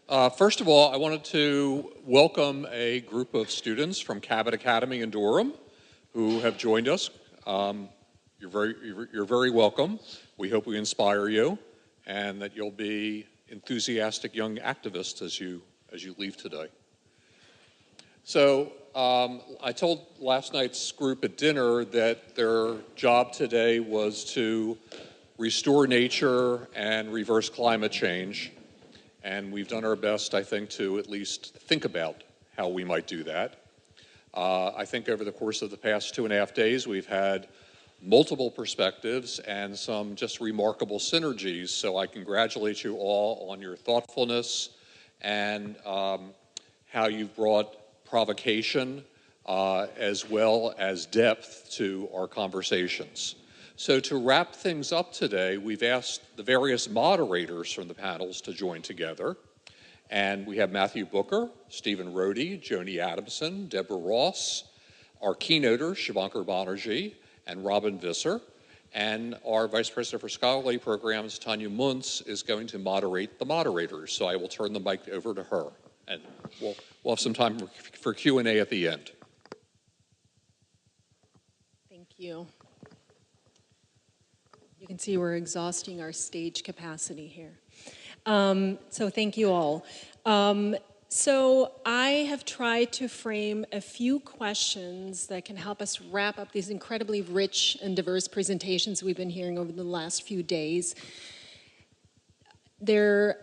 First of all, I wanted to welcome a group of students from Cabot Academy in Durham who have joined us. You're very welcome. We hope we inspire you and that you'll be enthusiastic young activists as you leave today. So I told last night's group at dinner that their job today was to restore nature and reverse climate change. And we've done our best, I think, to at least think about how we might do that. I think over the course of the past 2.5 days, we've had multiple perspectives and some just remarkable synergies. So I congratulate you all on your thoughtfulness and how you've brought provocation as well as depth to our conversations. So to wrap things up today, we've asked the various moderators from the panels to join together. And we have Matthew Booker, Stephen Roady, Joni Adamson, Deborah Ross, our keynoters, Subhankar Banerjee, and Robin Visser. And our Vice President for Scholarly Programs, Tanya Munz, is going to moderate the moderators. So I will turn the mic over to her. And we'll have some time for Q&A at the end. Thank you. You can see we're exhausting our stage capacity here. So thank you all. So I have tried to frame a few questions that can help us wrap up these incredibly rich and diverse presentations we've been hearing over the last few days. There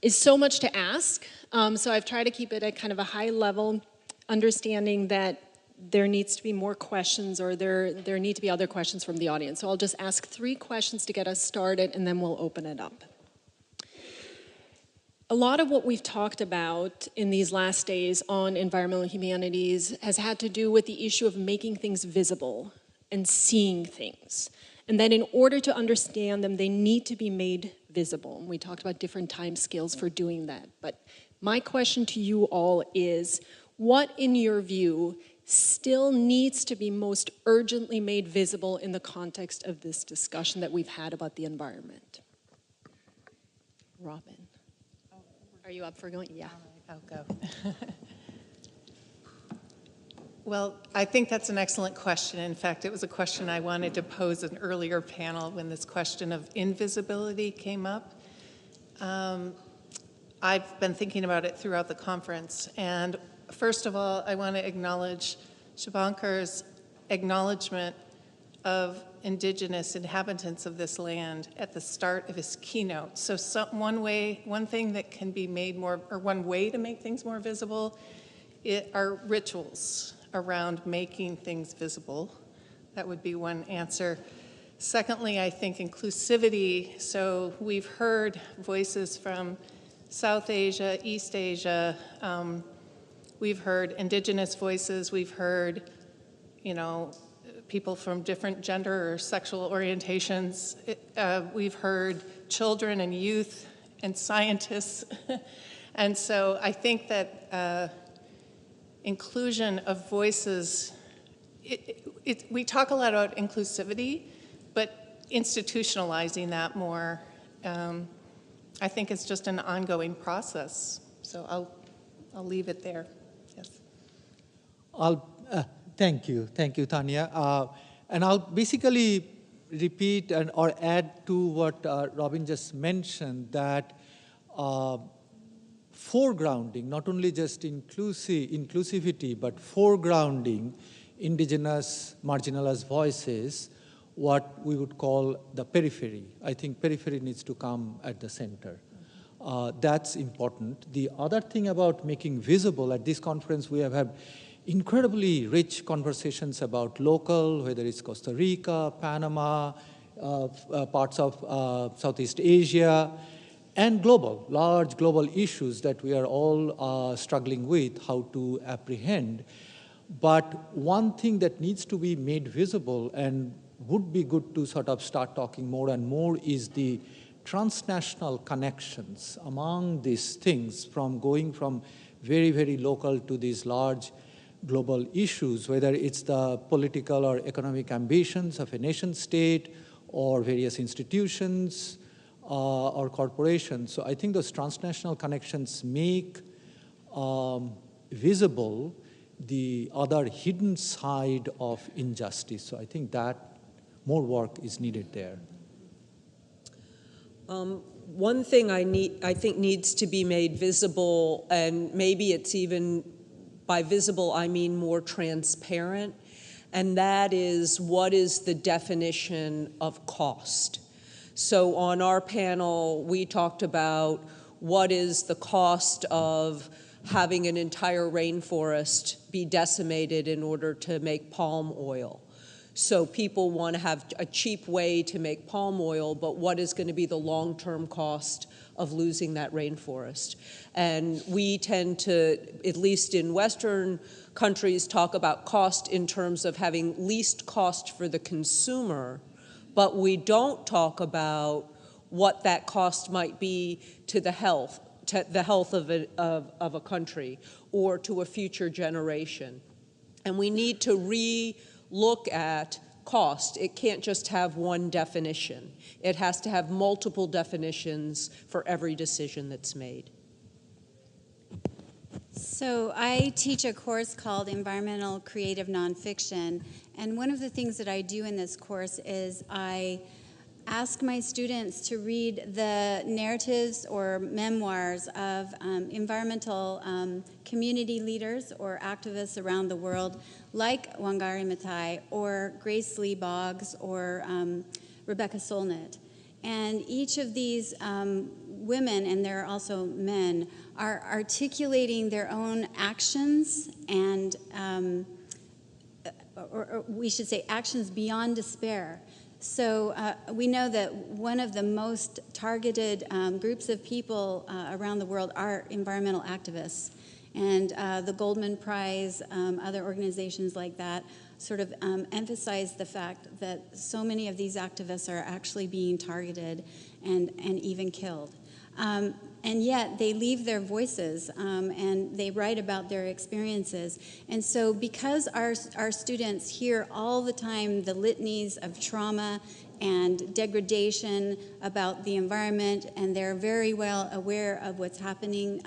is so much to ask, so I've tried to keep it at kind of a high level, understanding that there needs to be more questions or there need to be other questions from the audience. So I'll just ask 3 questions to get us started and then we'll open it up. A lot of what we've talked about in these last days on environmental humanities has had to do with the issue of making things visible and seeing things. And that in order to understand them, they need to be made visible. And we talked about different time scales for doing that. But my question to you all is, what in your view still needs to be most urgently made visible in the context of this discussion that we've had about the environment? Robin, are you up for going? Yeah. All right, I'll go. Well, I think that's an excellent question. In fact, it was a question I wanted to pose an earlier panel when this question of invisibility came up. I've been thinking about it throughout the conference, and first of all, I want to acknowledge Subhankar's acknowledgement of indigenous inhabitants of this land at the start of his keynote. So one thing that can be made more, or one way to make things more visible, are rituals around making things visible. That would be one answer. Secondly, I think inclusivity. So we've heard voices from South Asia, East Asia. We've heard indigenous voices. We've heard, people from different gender or sexual orientations. We've heard children and youth and scientists. And so I think that inclusion of voices, we talk a lot about inclusivity, but institutionalizing that more, I think it's just an ongoing process. So I'll leave it there. Yes. Thank you, Tania. And I'll basically repeat or add to what Robin just mentioned, that foregrounding, not only just inclusivity, but foregrounding indigenous marginalized voices, what we would call the periphery. I think periphery needs to come at the center. That's important. The other thing about making visible, at this conference we have had incredibly rich conversations about local, whether it's Costa Rica, Panama, parts of Southeast Asia, and global, large global issues that we are all struggling with, how to apprehend. But one thing that needs to be made visible and would be good to sort of start talking more and more is the transnational connections among these things, from going from very, very local to these large global issues, whether it's the political or economic ambitions of a nation state or various institutions, or corporations. So I think those transnational connections make visible the other hidden side of injustice. So I think that more work is needed there. One thing I think needs to be made visible, and maybe it's even, by visible I mean more transparent, and that is, what is the definition of cost? So on our panel, we talked about what is the cost of having an entire rainforest be decimated in order to make palm oil. So people want to have a cheap way to make palm oil, but what is going to be the long-term cost of losing that rainforest? And we tend to, at least in Western countries, talk about cost in terms of having least cost for the consumer, but we don't talk about what that cost might be to the health of a country or to a future generation. And we need to look at cost. It can't just have one definition. It has to have multiple definitions for every decision that's made. So I teach a course called Environmental Creative Nonfiction, and one of the things that I do in this course is I ask my students to read the narratives or memoirs of environmental community leaders or activists around the world, like Wangari Maathai or Grace Lee Boggs or Rebecca Solnit. And each of these women, and there are also men, are articulating their own actions and, or we should say actions beyond despair. So we know that one of the most targeted groups of people around the world are environmental activists. And the Goldman Prize, other organizations like that, sort of emphasize the fact that so many of these activists are actually being targeted and even killed. And yet they leave their voices and they write about their experiences. And so because our students hear all the time the litanies of trauma and degradation about the environment, and they're very well aware of what's happening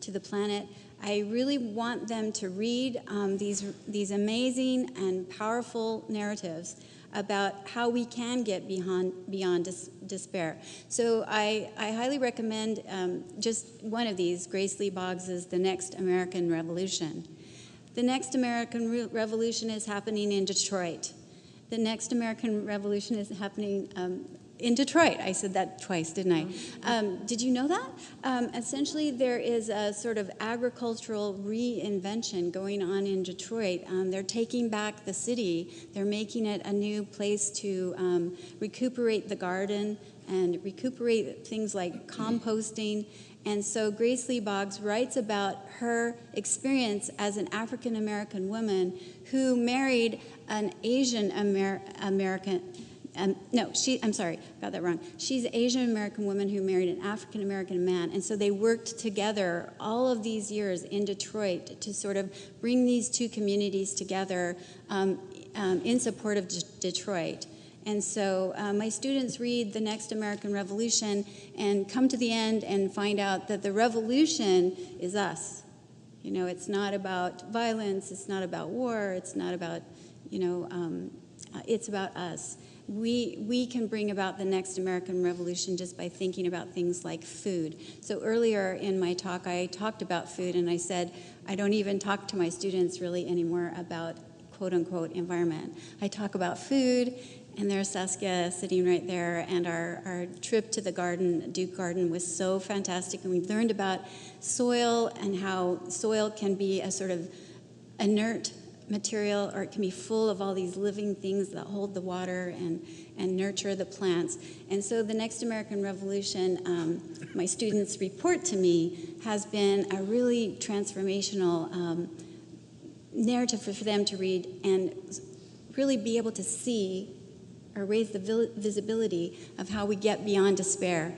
to the planet, I really want them to read these amazing and powerful narratives about how we can get beyond despair. So I highly recommend just one of these, Grace Lee Boggs' The Next American Revolution. The Next American Revolution is happening in Detroit. The Next American Revolution is happening in Detroit. I said that twice, didn't I? Did you know that? Essentially, there is a sort of agricultural reinvention going on in Detroit. They're taking back the city. They're making it a new place to recuperate the garden and recuperate things like composting. And so Grace Lee Boggs writes about her experience as an African-American woman who married an Asian American. I'm sorry, got that wrong. She's an Asian American woman who married an African American man, and so they worked together all of these years in Detroit to sort of bring these two communities together in support of Detroit. And so my students read The Next American Revolution and come to the end and find out that the revolution is us. You know, it's not about violence, it's not about war, it's not about, it's about us. We can bring about the next American Revolution just by thinking about things like food. So earlier in my talk, I talked about food, and I said I don't even talk to my students really anymore about quote-unquote environment. I talk about food, and there's Saskia sitting right there, and our trip to the garden, Duke Garden, was so fantastic, and we learned about soil and how soil can be a sort of inert material, or it can be full of all these living things that hold the water and nurture the plants. And so the Next American Revolution, my students report to me, has been a really transformational narrative for them to read and really be able to see or raise the visibility of how we get beyond despair.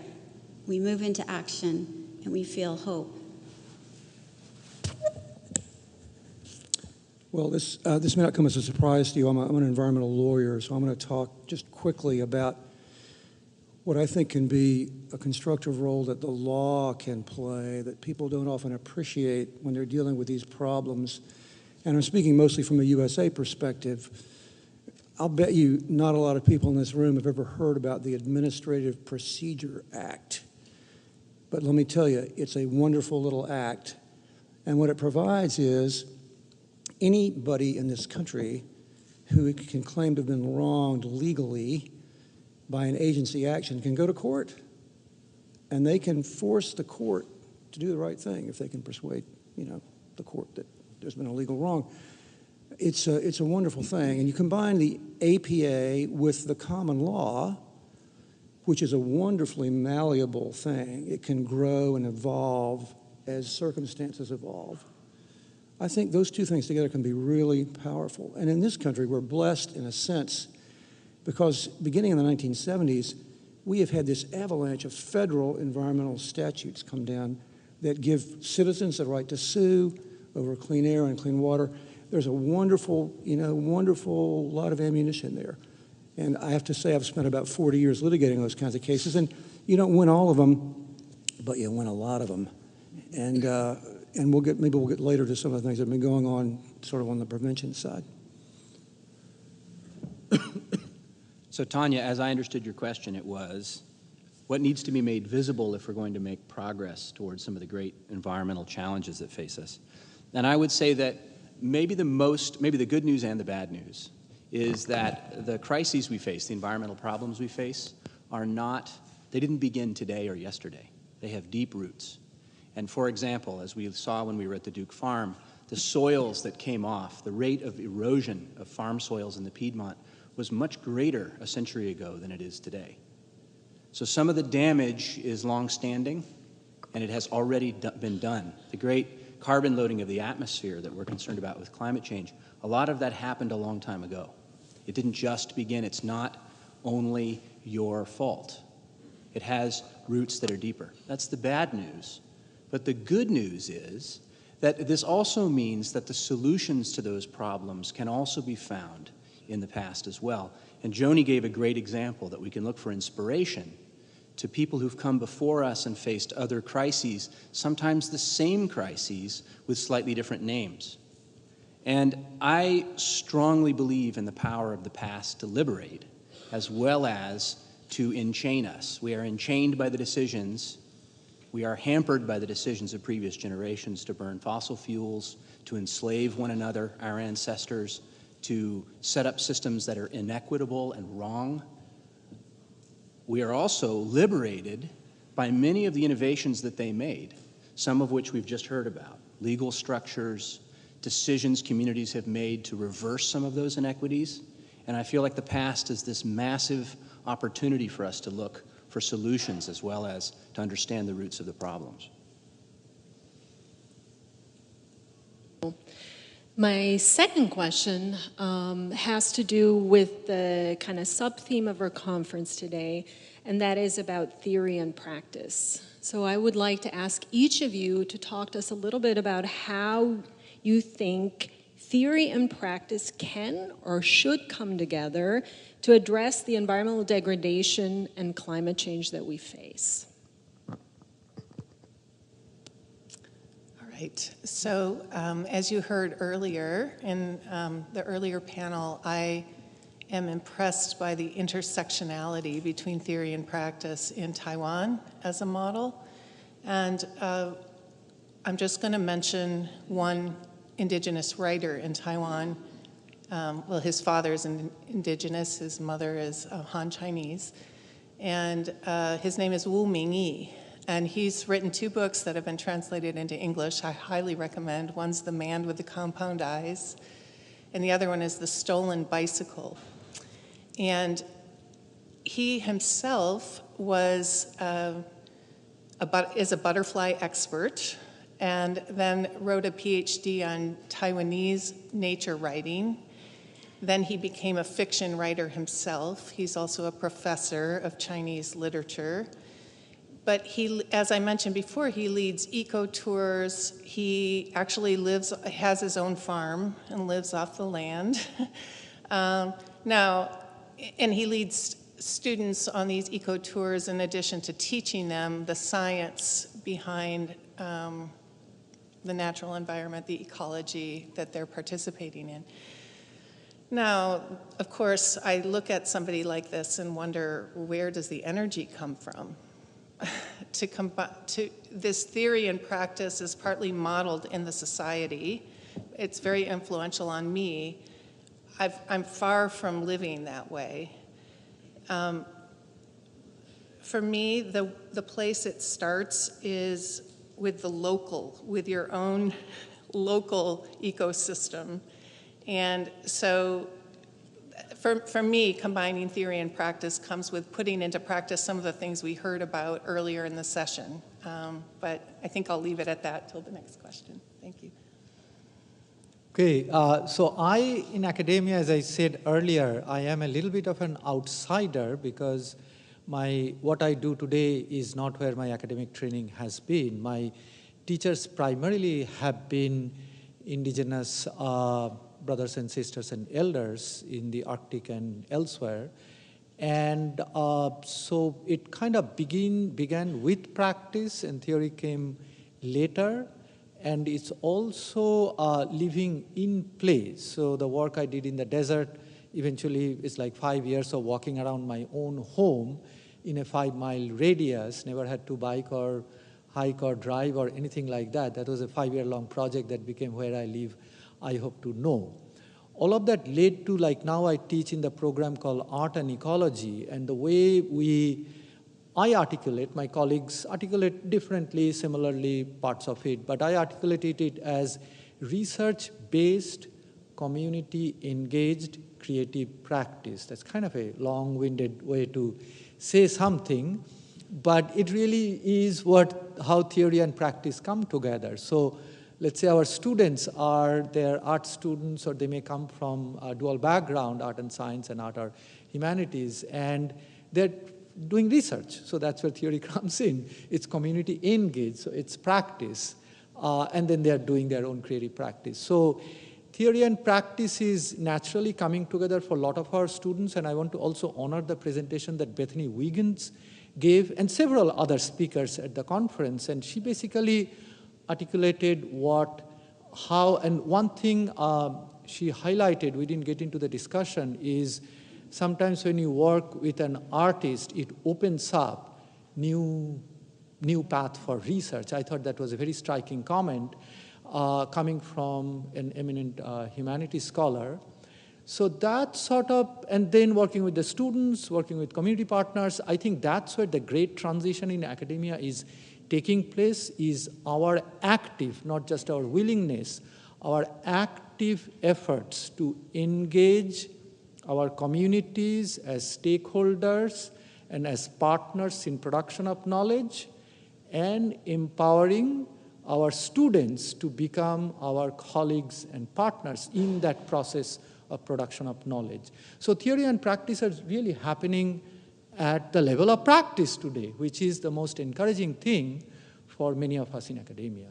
We move into action and we feel hope. Well, this may not come as a surprise to you. I'm an environmental lawyer, so I'm going to talk just quickly about what I think can be a constructive role that the law can play that people don't often appreciate when they're dealing with these problems. And I'm speaking mostly from a USA perspective. I'll bet you not a lot of people in this room have ever heard about the Administrative Procedure Act. But let me tell you, it's a wonderful little act. And what it provides is anybody in this country who can claim to have been wronged legally by an agency action can go to court. And they can force the court to do the right thing if they can persuade, the court that there's been a legal wrong. It's a wonderful thing. And you combine the APA with the common law, which is a wonderfully malleable thing. It can grow and evolve as circumstances evolve. I think those two things together can be really powerful. And in this country, we're blessed in a sense because beginning in the 1970s, we have had this avalanche of federal environmental statutes come down that give citizens the right to sue over clean air and clean water. There's a wonderful lot of ammunition there. And I have to say, I've spent about 40 years litigating those kinds of cases, and you don't win all of them, but you win a lot of them. And maybe we'll get later to some of the things that have been going on sort of on the prevention side. So Tanya, as I understood your question, it was, what needs to be made visible if we're going to make progress towards some of the great environmental challenges that face us? And I would say that maybe the good news and the bad news is that the crises we face, the environmental problems we face, they didn't begin today or yesterday. They have deep roots. And for example, as we saw when we were at the Duke Farm, the soils that came off, the rate of erosion of farm soils in the Piedmont was much greater a century ago than it is today. So some of the damage is long-standing, and it has already been done. The great carbon loading of the atmosphere that we're concerned about with climate change, a lot of that happened a long time ago. It didn't just begin. It's not only your fault. It has roots that are deeper. That's the bad news. But the good news is that this also means that the solutions to those problems can also be found in the past as well. And Joni gave a great example that we can look for inspiration to people who've come before us and faced other crises, sometimes the same crises with slightly different names. And I strongly believe in the power of the past to liberate as well as to enchain us. We are enchained by the decisions. We are hampered by the decisions of previous generations to burn fossil fuels, to enslave one another, our ancestors, to set up systems that are inequitable and wrong. We are also liberated by many of the innovations that they made, some of which we've just heard about. Legal structures, decisions communities have made to reverse some of those inequities. And I feel like the past is this massive opportunity for us to look for solutions as well as to understand the roots of the problems. My second question has to do with the kind of sub-theme of our conference today, and that is about theory and practice. So I would like to ask each of you to talk to us a little bit about how you think theory and practice can or should come together to address the environmental degradation and climate change that we face. Right. So as you heard earlier in the earlier panel, I am impressed by the intersectionality between theory and practice in Taiwan as a model. And I'm just going to mention one indigenous writer in Taiwan. Well, his father is indigenous, his mother is Han Chinese, and his name is Wu Mingyi. And he's written 2 books that have been translated into English. I highly recommend. One's The Man with the Compound Eyes, and the other one is The Stolen Bicycle. And he himself is a butterfly expert, and then wrote a PhD on Taiwanese nature writing. Then he became a fiction writer himself. He's also a professor of Chinese literature. But he, as I mentioned before, he leads eco-tours. He actually has his own farm and lives off the land. And he leads students on these eco tours, in addition to teaching them the science behind the natural environment, the ecology that they're participating in. Now, of course, I look at somebody like this and wonder, where does the energy come from? This theory and practice is partly modeled in the society. It's very influential on me. I'm far from living that way. For me, the place it starts is with the local, with your own local ecosystem. And so for me, combining theory and practice comes with putting into practice some of the things we heard about earlier in the session. But I think I'll leave it at that till the next question. Thank you. Okay, so in academia, as I said earlier, I am a little bit of an outsider because what I do today is not where my academic training has been. My teachers primarily have been indigenous brothers and sisters and elders in the Arctic and elsewhere. And so it kind of began with practice, and theory came later. And it's also living in place. So the work I did in the desert eventually is like 5 years of walking around my own home in a 5-mile radius. Never had to bike or hike or drive or anything like that. That was a 5-year-long project that became where I live, I hope to know. All of that led to, like, now I teach in the program called Art and Ecology, and the way I articulate, my colleagues articulate differently, similarly, parts of it, but I articulated it as research-based, community-engaged creative practice. That's kind of a long-winded way to say something, but it really is how theory and practice come together. So let's say our students they're art students, or they may come from a dual background, art and science and art or humanities, and they're doing research. So that's where theory comes in. It's community engaged, so it's practice. And then they're doing their own creative practice. So theory and practice is naturally coming together for a lot of our students, and I want to also honor the presentation that Bethany Wiggins gave, and several other speakers at the conference, and she basically articulated and one thing she highlighted, we didn't get into the discussion, is sometimes when you work with an artist, it opens up new path for research. I thought that was a very striking comment coming from an eminent humanities scholar. So that and then working with the students, working with community partners, I think that's where the great transition in academia is taking place, is our active, not just our willingness, our active efforts to engage our communities as stakeholders and as partners in production of knowledge, and empowering our students to become our colleagues and partners in that process of production of knowledge. So theory and practice are really happening at the level of practice today, which is the most encouraging thing for many of us in academia,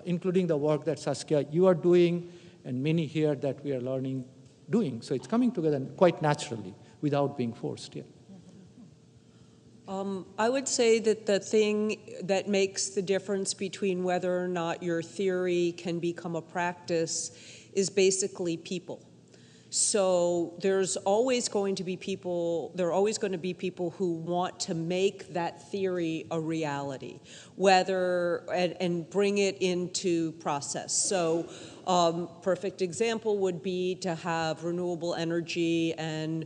including the work that Saskia, you are doing, and many here that we are doing. So it's coming together quite naturally without being forced. Yeah. I would say that the thing that makes the difference between whether or not your theory can become a practice is basically people. So there's always going to be people, there are always going to be people who want to make that theory a reality, and bring it into process. So perfect example would be to have renewable energy and,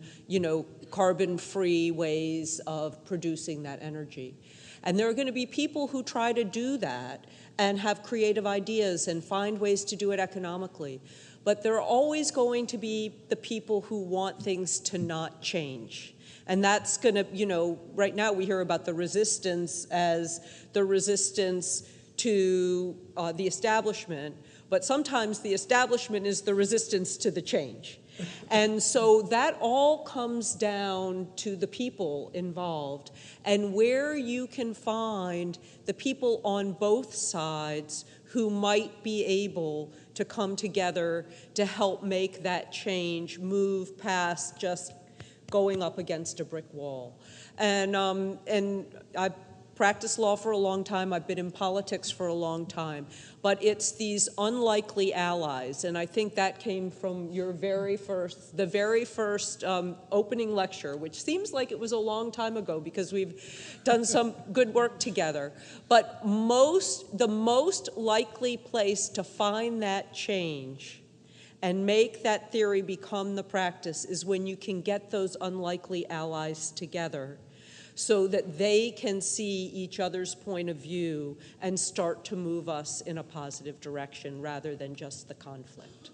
carbon-free ways of producing that energy. And there are going to be people who try to do that and have creative ideas and find ways to do it economically. But there are always going to be the people who want things to not change. And that's going to, right now we hear about the resistance as the resistance to the establishment, but sometimes the establishment is the resistance to the change. And so that all comes down to the people involved, and where you can find the people on both sides who might be able to come together to help make that change, move past just going up against a brick wall. And I've practiced law for a long time. I've been in politics for a long time. But it's these unlikely allies, and I think that came from your the very first opening lecture, which seems like it was a long time ago because we've done some good work together. But the most likely place to find that change and make that theory become the practice is when you can get those unlikely allies together so that they can see each other's point of view and start to move us in a positive direction rather than just the conflict.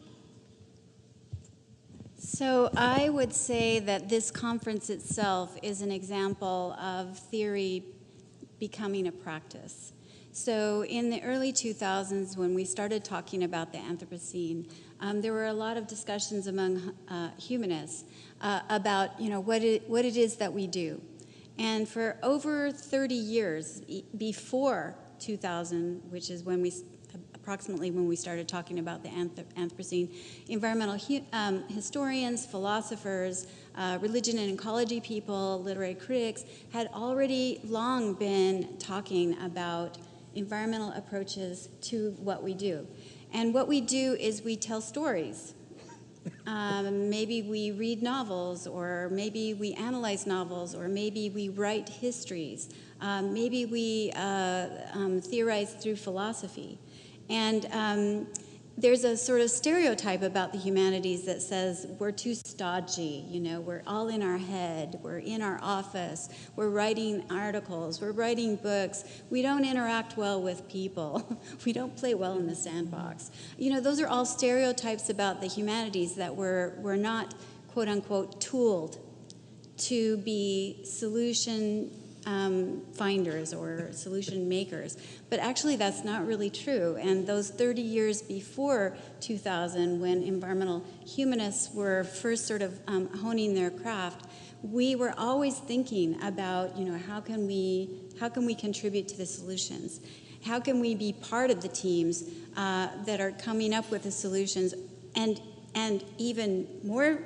So I would say that this conference itself is an example of theory becoming a practice. So in the early 2000s, when we started talking about the Anthropocene, there were a lot of discussions among humanists about what it is that we do. And for over 30 years, before 2000, which is approximately when we started talking about the Anthropocene, environmental historians, philosophers, religion and ecology people, literary critics had already long been talking about environmental approaches to what we do. And what we do is we tell stories. Maybe we read novels, or maybe we analyze novels, or maybe we write histories. Maybe we theorize through philosophy. And there's a sort of stereotype about the humanities that says we're too stodgy, we're all in our head, we're in our office, we're writing articles, we're writing books, we don't interact well with people, we don't play well in the sandbox. Those are all stereotypes about the humanities that we're not, quote unquote, tooled to be solution finders or solution makers. But actually that's not really true. And those 30 years before 2000, when environmental humanists were first sort of honing their craft, we were always thinking about, how can we contribute to the solutions? How can we be part of the teams that are coming up with the solutions? And even more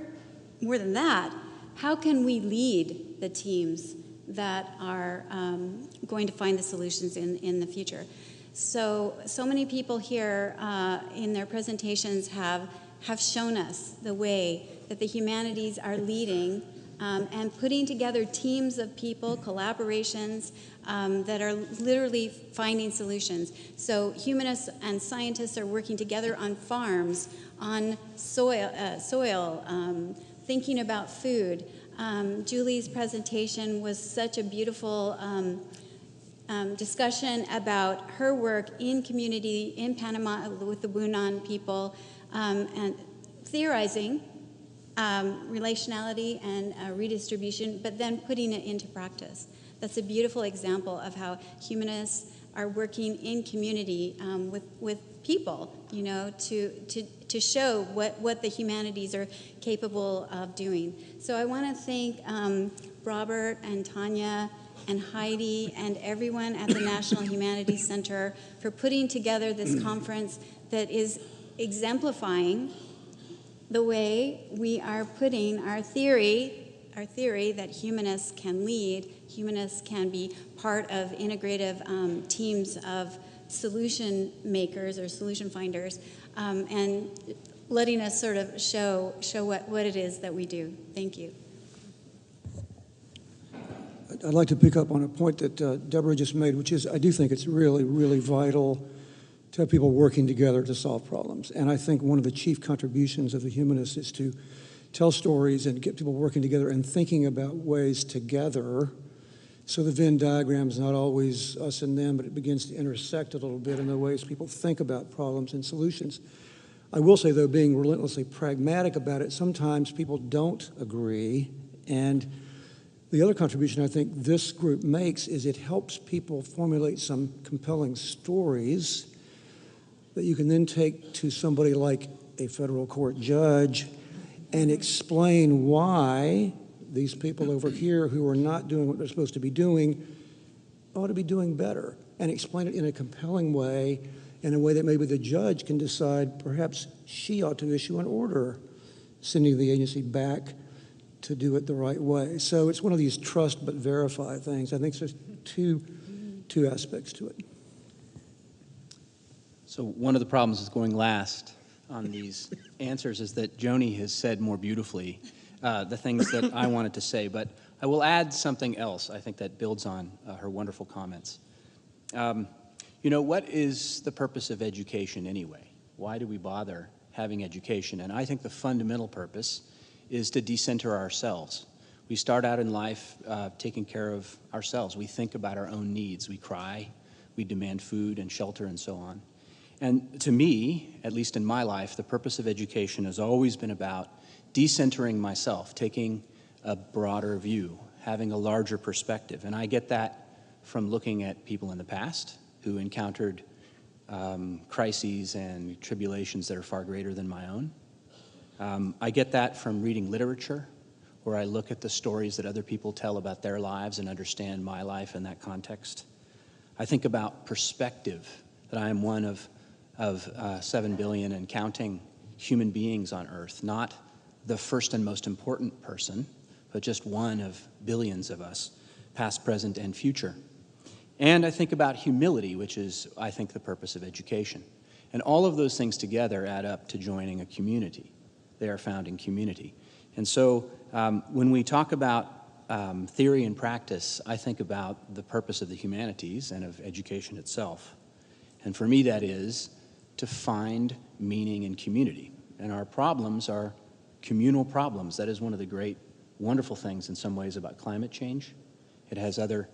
than that, how can we lead the teams that are going to find the solutions in the future? So many people here in their presentations have shown us the way that the humanities are leading and putting together teams of people, collaborations that are literally finding solutions. So humanists and scientists are working together on farms, on soil, thinking about food. Julie's presentation was such a beautiful discussion about her work in community in Panama with the Bunan people and theorizing relationality and redistribution, but then putting it into practice. That's a beautiful example of how humanists are working in community with people, to show what the humanities are capable of doing. So I want to thank Robert and Tania and Heidi and everyone at the National Humanities Center for putting together this conference that is exemplifying the way we are putting our theory that humanists can lead, humanists can be part of integrative teams of solution makers or solution finders, and letting us sort of show what it is that we do. Thank you. I'd like to pick up on a point that Deborah just made, which is I do think it's really, really vital to have people working together to solve problems. And I think one of the chief contributions of the humanists is to tell stories and get people working together and thinking about ways together. So the Venn diagram is not always us and them, but it begins to intersect a little bit in the ways people think about problems and solutions. I will say, though, being relentlessly pragmatic about it, sometimes people don't agree. And the other contribution I think this group makes is it helps people formulate some compelling stories that you can then take to somebody like a federal court judge and explain why these people over here who are not doing what they're supposed to be doing ought to be doing better, and explain it in a compelling way, in a way that maybe the judge can decide perhaps she ought to issue an order sending the agency back to do it the right way. So it's one of these trust but verify things. I think there's two aspects to it. So one of the problems with going last on these answers is that Joni has said more beautifully the things that I wanted to say, but I will add something else I think that builds on her wonderful comments. You know, what is the purpose of education anyway? Why do we bother having education? And I think the fundamental purpose is to decenter ourselves. We start out in life taking care of ourselves. We think about our own needs. We cry, we demand food and shelter and so on. And to me, at least in my life, the purpose of education has always been about decentering myself, taking a broader view, having a larger perspective. And I get that from looking at people in the past who encountered crises and tribulations that are far greater than my own. I get that from reading literature, where I look at the stories that other people tell about their lives and understand my life in that context. I think about perspective, that I am one of 7 billion and counting human beings on Earth, not the first and most important person, but just one of billions of us, past, present, and future. And I think about humility, which is, I think, the purpose of education. And all of those things together add up to joining a community. They are found in community. And so when we talk about theory and practice, I think about the purpose of the humanities and of education itself. And for me, that is to find meaning in community. And our problems are communal problems. That is one of the great, wonderful things in some ways about climate change. It has other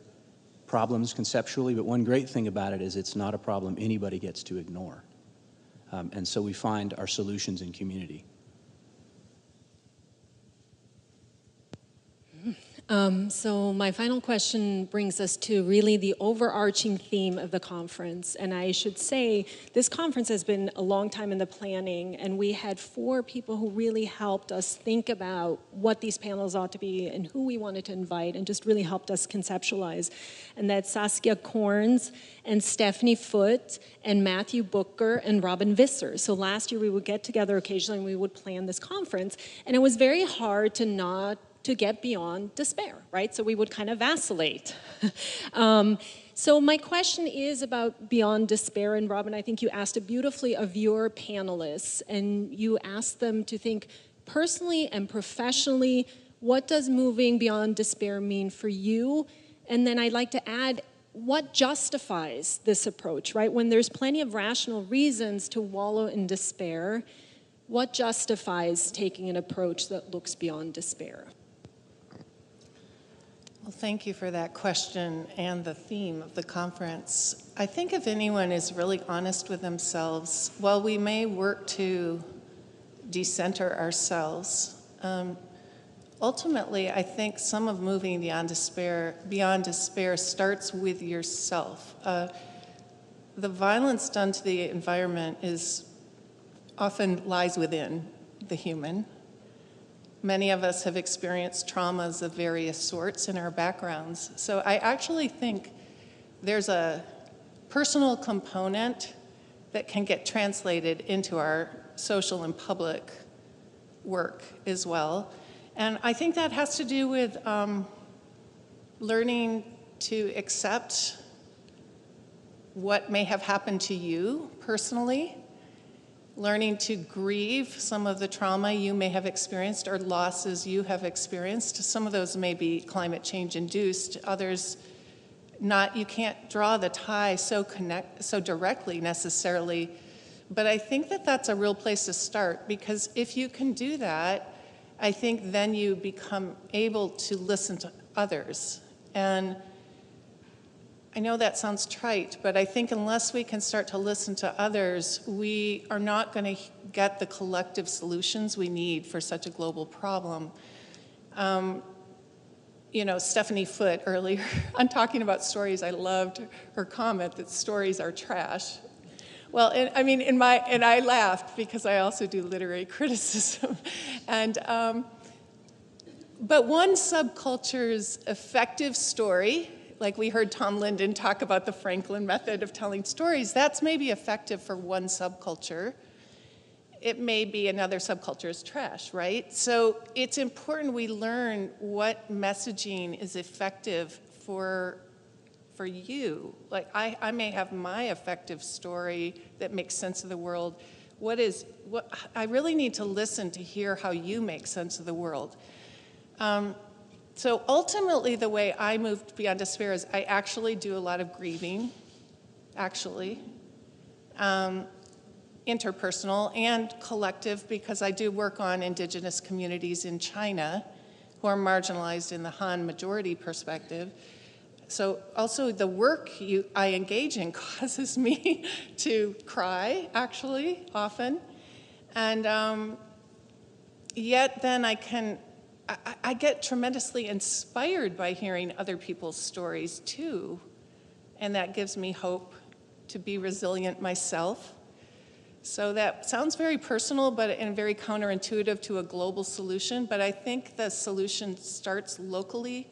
problems conceptually, but one great thing about it is it's not a problem anybody gets to ignore. And so we find our solutions in community. So my final question brings us to really the overarching theme of the conference. And I should say, this conference has been a long time in the planning, and we had 4 people who really helped us think about what these panels ought to be and who we wanted to invite, and just really helped us conceptualize. And that's Saskia Corns and Stephanie Foote and Matthew Booker and Robin Visser. So last year we would get together occasionally and we would plan this conference, and it was very hard to get beyond despair, right? So we would kind of vacillate. So my question is about beyond despair, and Robin, I think you asked it beautifully of your panelists, and you asked them to think personally and professionally, what does moving beyond despair mean for you? And then I'd like to add, what justifies this approach, right? When there's plenty of rational reasons to wallow in despair, what justifies taking an approach that looks beyond despair? Well, thank you for that question and the theme of the conference. I think if anyone is really honest with themselves, while we may work to decenter ourselves, ultimately, I think some of moving beyond despair starts with yourself. The violence done to the environment often lies within the human. Many of us have experienced traumas of various sorts in our backgrounds. So I actually think there's a personal component that can get translated into our social and public work as well. And I think that has to do with learning to accept what may have happened to you personally, learning to grieve some of the trauma you may have experienced or losses you have experienced. Some of those may be climate change induced, others not. You can't draw the tie so directly necessarily, but I think that that's a real place to start, because if you can do that, I think then you become able to listen to others. And I know that sounds trite, but I think unless we can start to listen to others, we are not going to get the collective solutions we need for such a global problem. Stephanie Foote earlier, on talking about stories, I loved her comment that stories are trash. Well, and I laughed because I also do literary criticism. But one subculture's effective story, like we heard Tom Linden talk about the Franklin method of telling stories, that's maybe effective for one subculture. it may be another subculture's trash, right? So it's important we learn what messaging is effective for you. Like I may have my effective story that makes sense of the world. I really need to listen to hear how you make sense of the world. So ultimately, the way I moved beyond despair is I actually do a lot of grieving, interpersonal and collective, because I do work on indigenous communities in China who are marginalized in the Han majority perspective. So also the work I engage in causes me to cry, actually, often. And yet then I get tremendously inspired by hearing other people's stories too. And that gives me hope to be resilient myself. So that sounds very personal, and very counterintuitive to a global solution, but I think the solution starts locally,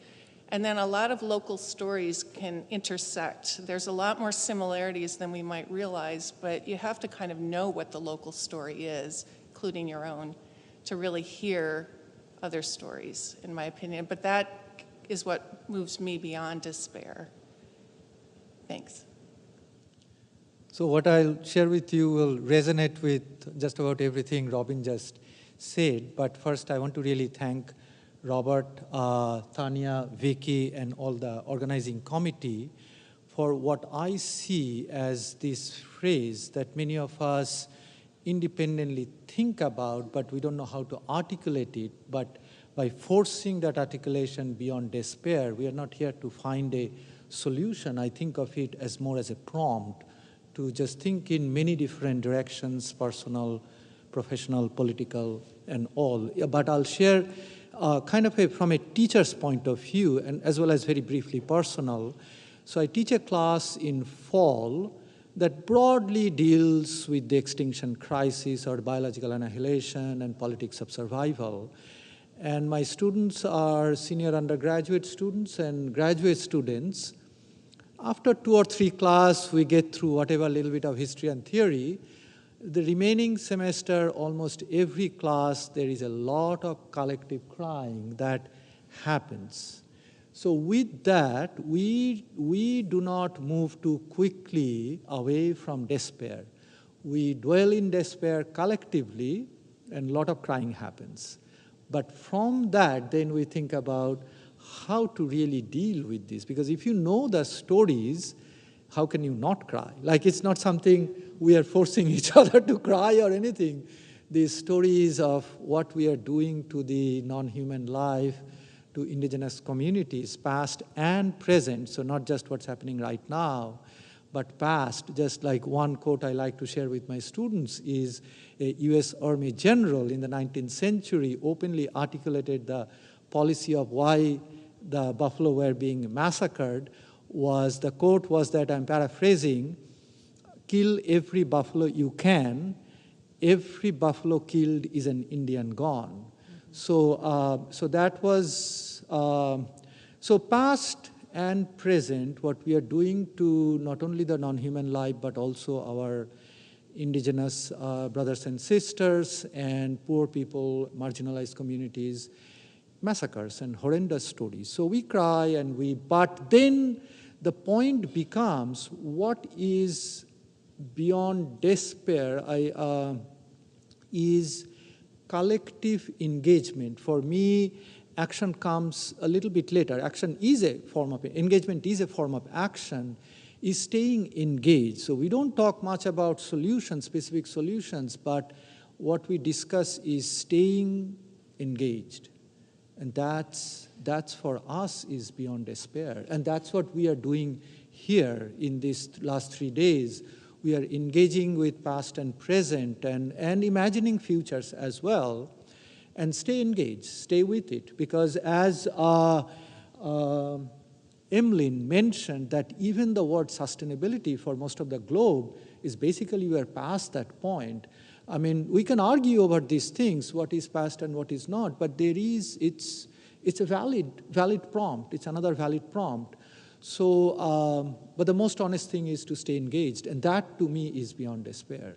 and then a lot of local stories can intersect. There's a lot more similarities than we might realize, but you have to kind of know what the local story is, including your own, to really hear other stories, in my opinion. But that is what moves me beyond despair. Thanks. So what I'll share with you will resonate with just about everything Robin just said. But first, I want to really thank Robert, Tania, Vicky, and all the organizing committee for what I see as this phrase that many of us independently think about, but we don't know how to articulate it. But by forcing that articulation beyond despair, we are not here to find a solution. I think of it as more as a prompt to just think in many different directions, personal, professional, political, and all. But I'll share kind of from a teacher's point of view, and as well as very briefly personal. So I teach a class in fall that broadly deals with the extinction crisis or biological annihilation and politics of survival. And my students are senior undergraduate students and graduate students. After 2 or 3 classes, we get through whatever little bit of history and theory. The remaining semester, almost every class, there is a lot of collective crying that happens. So with that, we do not move too quickly away from despair. We dwell in despair collectively, and a lot of crying happens. But from that, then we think about how to really deal with this. Because if you know the stories, how can you not cry? Like, it's not something we are forcing each other to cry or anything. These stories of what we are doing to the non-human life, to indigenous communities, past and present, so not just what's happening right now, but past. Just like one quote I like to share with my students is a US Army general in the 19th century openly articulated the policy of why the buffalo were being massacred. The quote was that, I'm paraphrasing, kill every buffalo you can, every buffalo killed is an Indian gone. So that was, so past and present, what we are doing to not only the non-human life, but also our indigenous brothers and sisters and poor people, marginalized communities, massacres and horrendous stories. So we cry but then the point becomes, what is beyond despair is collective engagement. For me, action comes a little bit later. Action is a form of, engagement is a form of action, is staying engaged. So we don't talk much about solutions, specific solutions, but what we discuss is staying engaged. And that's for us is beyond despair. And that's what we are doing here in these last 3 days. We are engaging with past and present and imagining futures as well. And stay engaged, stay with it. Because as Emlyn mentioned, that even the word sustainability for most of the globe is basically we are past that point. I mean, we can argue over these things, what is past and what is not, but it's a valid prompt. It's another valid prompt. So, but the most honest thing is to stay engaged, and that to me is beyond despair.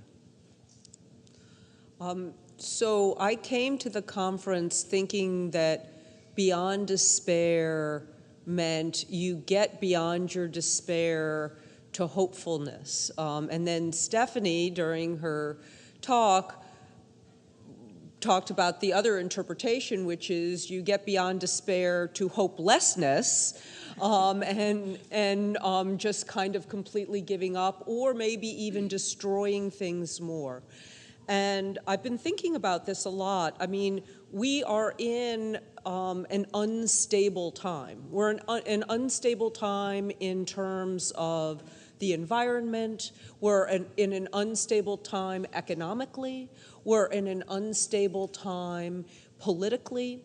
So I came to the conference thinking that beyond despair meant you get beyond your despair to hopefulness. And then Stephanie, during her talk, talked about the other interpretation, which is you get beyond despair to hopelessness, and just kind of completely giving up, or maybe even destroying things more. And I've been thinking about this a lot. I mean, we are in an unstable time. We're in an unstable time in terms of the environment. We're in an unstable time economically. We're in an unstable time politically.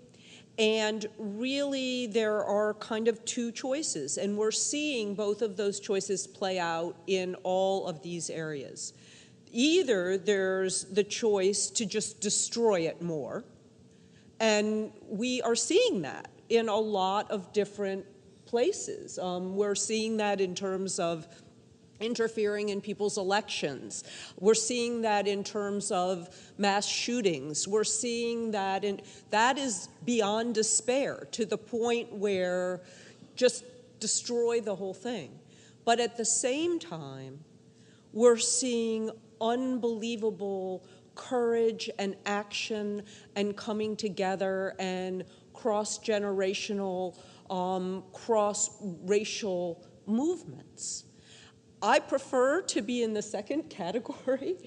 And really, there are kind of two choices. And we're seeing both of those choices play out in all of these areas. Either there's the choice to just destroy it more, and we are seeing that in a lot of different places. We're seeing that in terms of interfering in people's elections. We're seeing that in terms of mass shootings. We're seeing that, and that is beyond despair, to the point where just destroy the whole thing. But at the same time, we're seeing unbelievable courage and action and coming together and cross-generational, cross-racial movements. I prefer to be in the second category,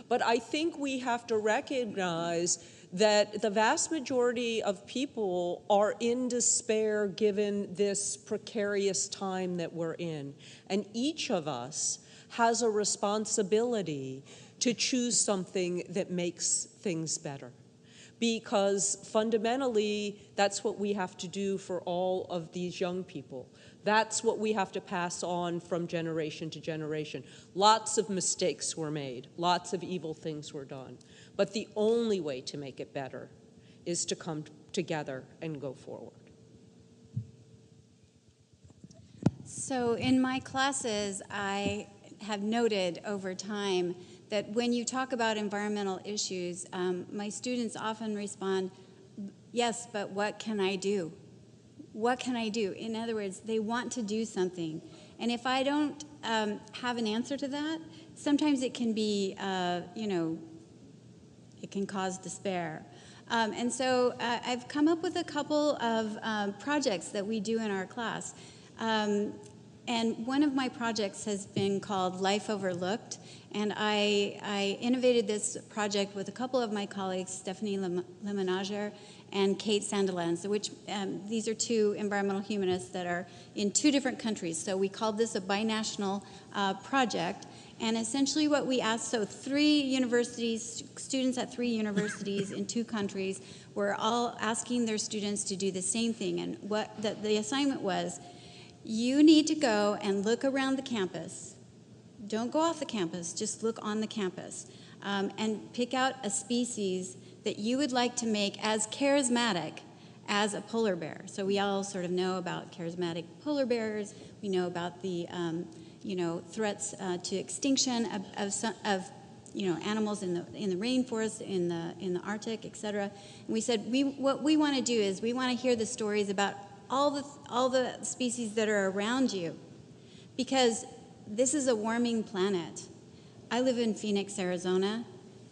but I think we have to recognize that the vast majority of people are in despair given this precarious time that we're in. And each of us has a responsibility to choose something that makes things better. Because fundamentally, that's what we have to do for all of these young people. That's what we have to pass on from generation to generation. Lots of mistakes were made. Lots of evil things were done. But the only way to make it better is to come together and go forward. So in my classes, I have noted over time that when you talk about environmental issues, my students often respond, yes, but what can I do? What can I do? In other words, they want to do something. And if I don't have an answer to that, sometimes it can be, it can cause despair. And so I've come up with a couple of projects that we do in our class. And one of my projects has been called Life Overlooked, and I innovated this project with a couple of my colleagues, Stephanie Lemenager and Kate Sandilands, which these are two environmental humanists that are in two different countries. So we called this a binational project, and essentially what we asked, so 3 universities, students at 3 universities in 2 countries, were all asking their students to do the same thing, and what the assignment was, you need to go and look around the campus. Don't go off the campus, just look on the campus. And pick out a species that you would like to make as charismatic as a polar bear. So we all sort of know about charismatic polar bears. We know about the threats to extinction of animals in the rainforest, in the Arctic, et cetera. And we said what we want to do is we want to hear the stories about all the species that are around you, because this is a warming planet. I live in Phoenix, Arizona.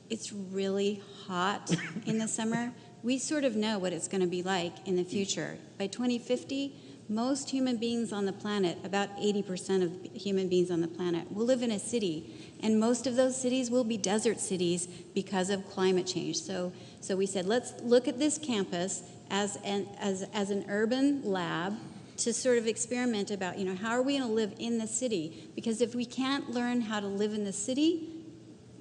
It's really hot in the summer. We sort of know what it's going to be like in the future. By 2050, most human beings on the planet, about 80% of human beings on the planet, will live in a city. And most of those cities will be desert cities because of climate change. So we said, let's look at this campus as an urban lab to sort of experiment about, how are we going to live in the city? Because if we can't learn how to live in the city,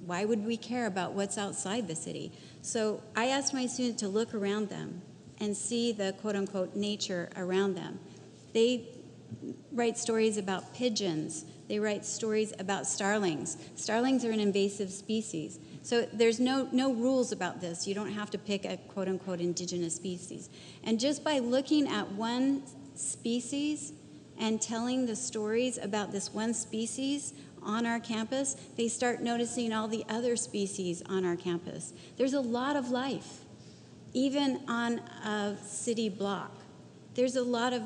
why would we care about what's outside the city? So I asked my students to look around them and see the quote-unquote nature around them. They write stories about pigeons. They write stories about starlings. Starlings are an invasive species. So there's no rules about this. You don't have to pick a quote-unquote indigenous species. And just by looking at one species and telling the stories about this one species on our campus, they start noticing all the other species on our campus. There's a lot of life, even on a city block. There's a lot of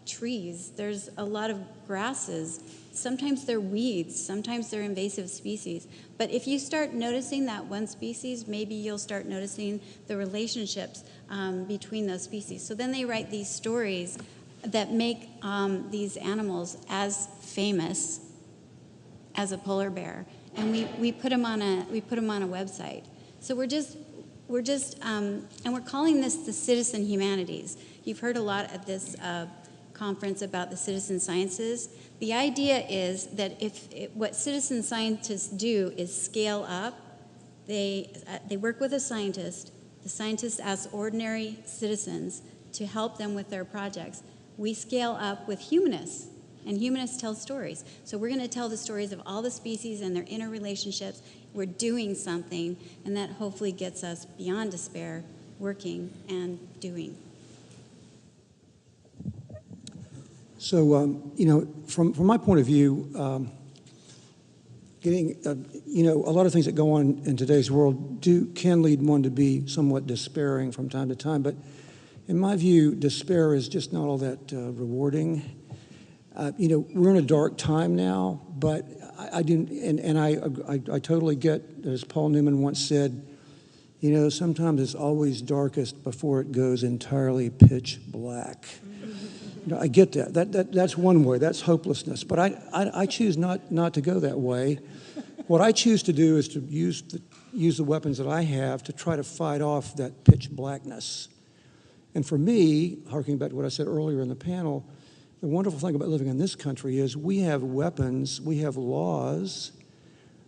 trees, there's a lot of grasses. Sometimes they're weeds, sometimes they're invasive species. But if you start noticing that one species, maybe you'll start noticing the relationships between those species. So then they write these stories that make these animals as famous as a polar bear, and we put them on a website. So we're calling this the citizen humanities. You've heard a lot at this conference about the citizen sciences. The idea is that what citizen scientists do is scale up. They work with a scientist. The scientist asks ordinary citizens to help them with their projects. We scale up with humanists, and humanists tell stories. So we're going to tell the stories of all the species and their interrelationships. We're doing something, and that hopefully gets us beyond despair, working and doing. So, from my point of view, getting, a lot of things that go on in today's world can lead one to be somewhat despairing from time to time. But in my view, despair is just not all that rewarding. We're in a dark time now, but I totally get, as Paul Newman once said, sometimes it's always darkest before it goes entirely pitch black. I get that. That's one way. That's hopelessness. But I choose not to go that way. What I choose to do is to use the weapons that I have to try to fight off that pitch blackness. And for me, harking back to what I said earlier in the panel, the wonderful thing about living in this country is we have weapons, we have laws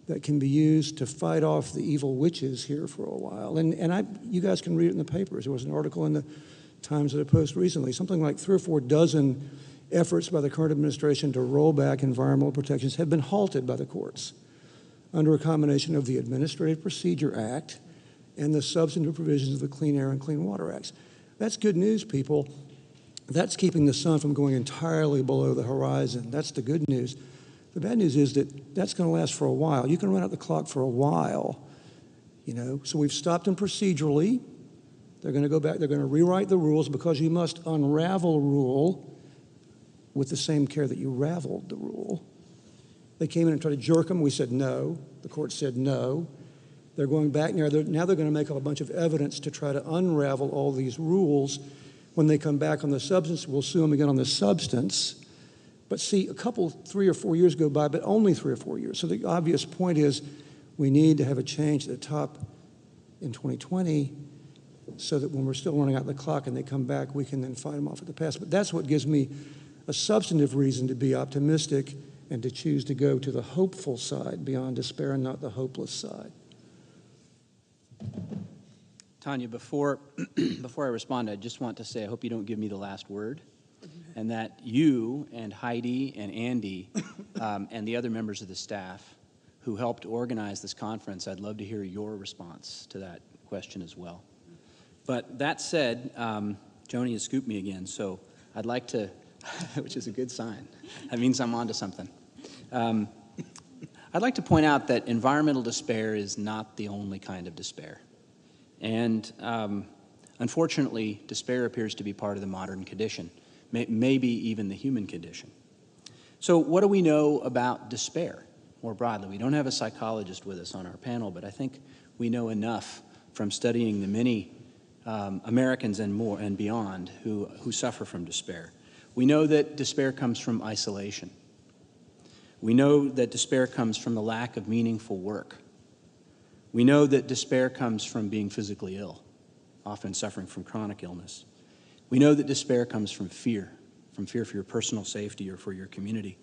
that can be used to fight off the evil witches here for a while. And you guys can read it in the papers. There was an article in the Times of the Post recently, something like 3 or 4 dozen efforts by the current administration to roll back environmental protections have been halted by the courts under a combination of the Administrative Procedure Act and the substantive provisions of the Clean Air and Clean Water Acts. That's good news, people. That's keeping the sun from going entirely below the horizon. That's the good news. The bad news is that that's going to last for a while. You can run out the clock for a while, So we've stopped them procedurally. They're going to go back. They're going to rewrite the rules because you must unravel a rule with the same care that you raveled the rule. They came in and tried to jerk them. We said no. The court said no. They're going back now. They're going to make up a bunch of evidence to try to unravel all these rules. When they come back on the substance, we'll sue them again on the substance. But see, 3 or 4 years go by, but only 3 or 4 years. So the obvious point is we need to have a change at the top in 2020 so that when we're still running out the clock and they come back, we can then fight them off at the pass. But that's what gives me a substantive reason to be optimistic and to choose to go to the hopeful side beyond despair and not the hopeless side. Tanya, before I respond, I just want to say I hope you don't give me the last word, and that you and Heidi and Andy and the other members of the staff who helped organize this conference, I'd love to hear your response to that question as well. But that said, Joni has scooped me again, so I'd like to, which is a good sign. That means I'm onto something. I'd like to point out that environmental despair is not the only kind of despair. And unfortunately, despair appears to be part of the modern condition, maybe even the human condition. So what do we know about despair more broadly? We don't have a psychologist with us on our panel, but I think we know enough from studying the many Americans and more and beyond who suffer from despair. We know that despair comes from isolation. We know that despair comes from the lack of meaningful work. We know that despair comes from being physically ill, often suffering from chronic illness. We know that despair comes from fear for your personal safety or for your community.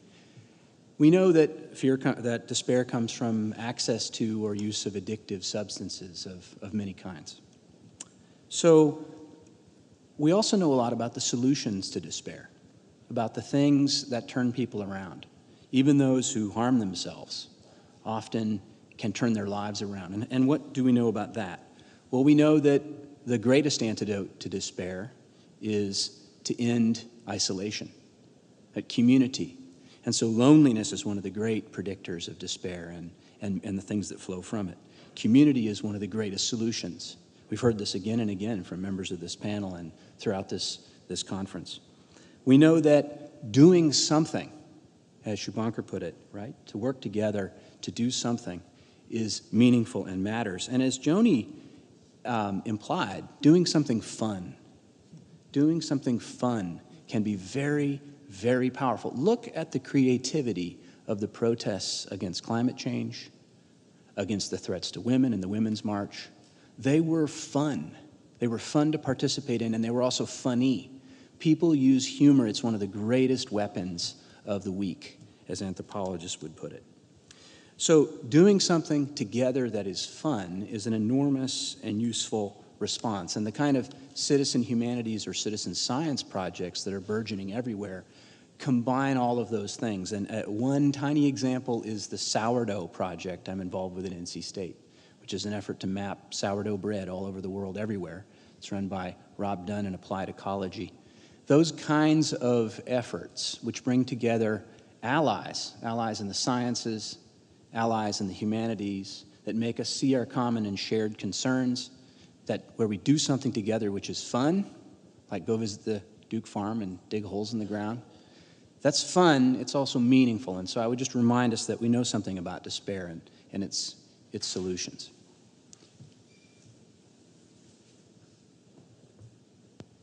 We know that that despair comes from access to or use of addictive substances of many kinds. So we also know a lot about the solutions to despair, about the things that turn people around. Even those who harm themselves often can turn their lives around. And what do we know about that? Well, we know that the greatest antidote to despair is to end isolation, that community And so loneliness is one of the great predictors of despair and the things that flow from it. Community is one of the greatest solutions. We've heard this again and again from members of this panel and throughout this conference. We know that doing something, as Subhankar put it, right, to work together to do something is meaningful and matters. And as Joni implied, doing something fun can be very, very powerful. Look at the creativity of the protests against climate change, against the threats to women and the Women's March. They were fun. They were fun to participate in, and they were also funny. People use humor. It's one of the greatest weapons of the weak, as anthropologists would put it. So doing something together that is fun is an enormous and useful response. And the kind of citizen humanities or citizen science projects that are burgeoning everywhere combine all of those things. And one tiny example is the sourdough project I'm involved with at NC State, which is an effort to map sourdough bread all over the world everywhere. It's run by Rob Dunn in Applied Ecology. Those kinds of efforts, which bring together allies in the sciences, allies in the humanities, that make us see our common and shared concerns, that where we do something together which is fun, like go visit the Duke Farm and dig holes in the ground. That's fun, it's also meaningful, and so I would just remind us that we know something about despair and its solutions.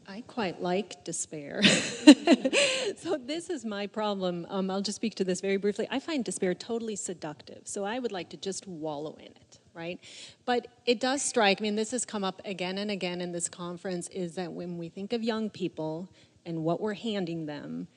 I quite like despair. So this is my problem. I'll just speak to this very briefly. I find despair totally seductive, so I would like to just wallow in it, right? But it does strike me, and this has come up again and again in this conference, is that when we think of young people and what we're handing them,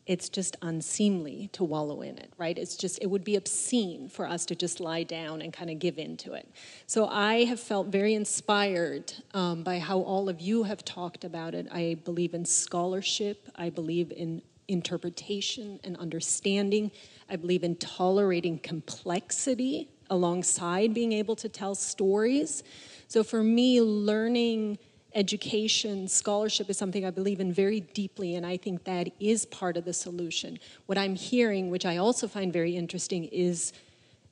it's just unseemly to wallow in it, right? It would be obscene for us to just lie down and kind of give into it. So I have felt very inspired by how all of you have talked about it. I believe in scholarship. I believe in interpretation and understanding. I believe in tolerating complexity alongside being able to tell stories. So for me, learning, education, scholarship is something I believe in very deeply, and I think that is part of the solution. What I'm hearing, which I also find very interesting, is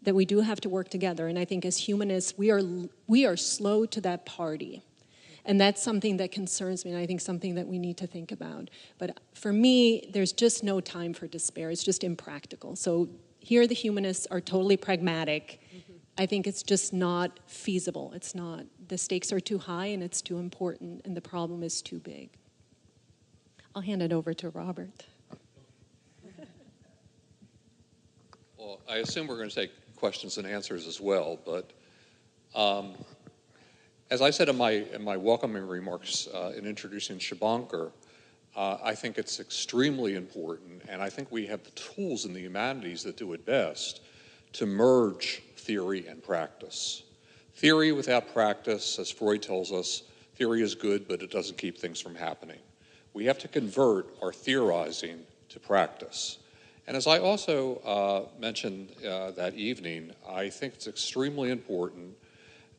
that we do have to work together, and I think as humanists, we are slow to that party. And that's something that concerns me, and I think something that we need to think about. But for me, there's just no time for despair. It's just impractical. So here the humanists are totally pragmatic. I think it's just not feasible. It's not. The stakes are too high and it's too important and the problem is too big. I'll hand it over to Robert. Well, I assume we're going to take questions and answers as well, but as I said in my welcoming remarks in introducing Subhankar, I think it's extremely important, and I think we have the tools in the humanities that do it best to merge theory and practice. Theory without practice, as Freud tells us, theory is good, but it doesn't keep things from happening. We have to convert our theorizing to practice. And as I also mentioned that evening, I think it's extremely important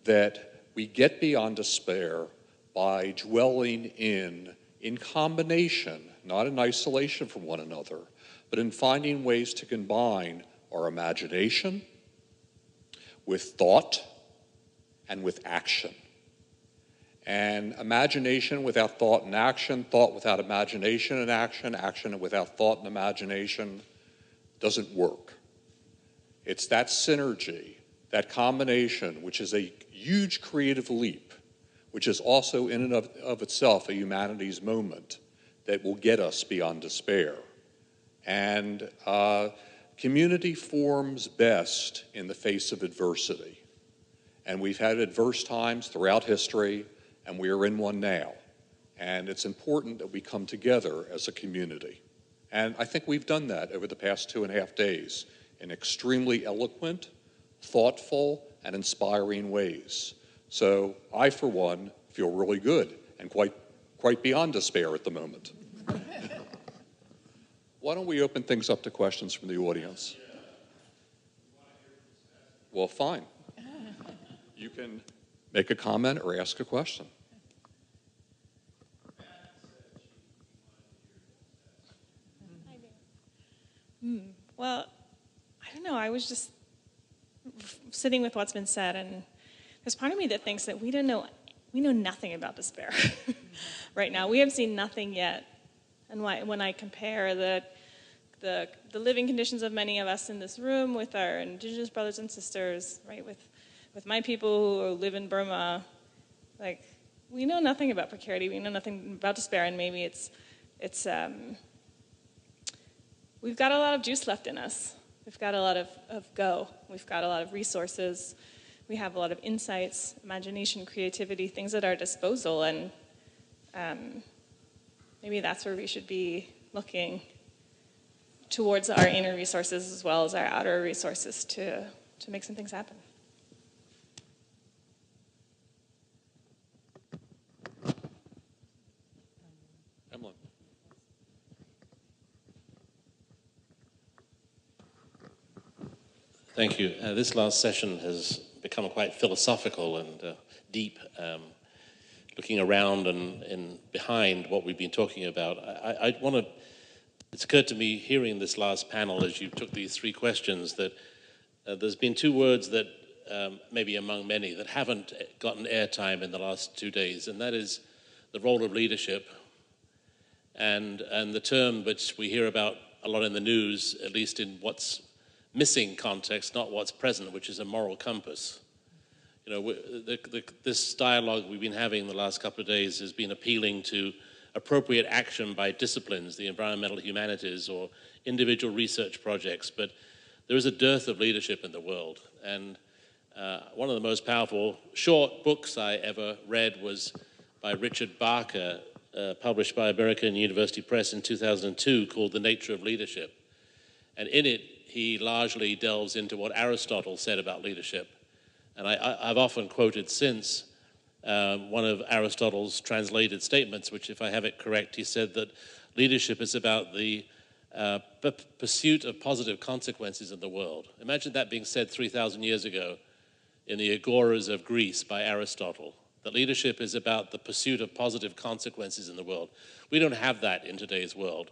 that we get beyond despair by dwelling in combination, not in isolation from one another, but in finding ways to combine our imagination with thought and with action. And imagination without thought and action, thought without imagination and action, action without thought and imagination doesn't work. It's that synergy, that combination, which is a huge creative leap, which is also in and of itself a humanities moment that will get us beyond despair. And community forms best in the face of adversity. And we've had adverse times throughout history, and we are in one now. And it's important that we come together as a community. And I think we've done that over the past 2.5 days in extremely eloquent, thoughtful, and inspiring ways. So I, for one, feel really good and quite beyond despair at the moment. Why don't we open things up to questions from the audience? Well, fine. You can make a comment or ask a question. was just sitting with what's been said, and there's part of me that thinks that we know nothing about despair right now. We have seen nothing yet. And when I compare the living conditions of many of us in this room with our indigenous brothers and sisters, right, with my people who live in Burma, like, we know nothing about precarity, we know nothing about despair, and maybe we've got a lot of juice left in us. We've got a lot of go. We've got a lot of resources. We have a lot of insights, imagination, creativity, things at our disposal, and maybe that's where we should be looking towards our inner resources as well as our outer resources to make some things happen. Emily. Thank you. This last session has become quite philosophical and deep, looking around and behind what we've been talking about. I want to, it's occurred to me hearing this last panel as you took these three questions that there's been two words that maybe among many that haven't gotten airtime in the last 2 days, and that is the role of leadership and the term which we hear about a lot in the news, at least in what's missing context, not what's present, which is a moral compass. You know, this dialogue we've been having the last couple of days has been appealing to appropriate action by disciplines, the environmental humanities or individual research projects, but there is a dearth of leadership in the world. And one of the most powerful short books I ever read was by Richard Barker, published by American University Press in 2002, called The Nature of Leadership. And in it, he largely delves into what Aristotle said about leadership. And I've often quoted since one of Aristotle's translated statements, which, if I have it correct, he said that leadership is about the pursuit of positive consequences in the world. Imagine that being said 3,000 years ago in the agoras of Greece by Aristotle, that leadership is about the pursuit of positive consequences in the world. We don't have that in today's world.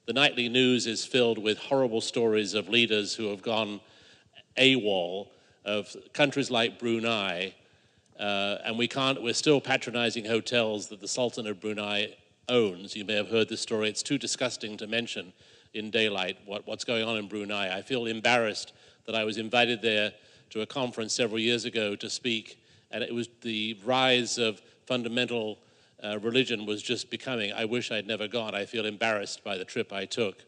The nightly news is filled with horrible stories of leaders who have gone AWOL, of countries like Brunei, and we're still patronizing hotels that the Sultan of Brunei owns. You may have heard this story. It's too disgusting to mention in daylight what's going on in Brunei. I feel embarrassed that I was invited there to a conference several years ago to speak, and it was the rise of fundamental religion was just becoming. I wish I'd never gone. I feel embarrassed by the trip I took.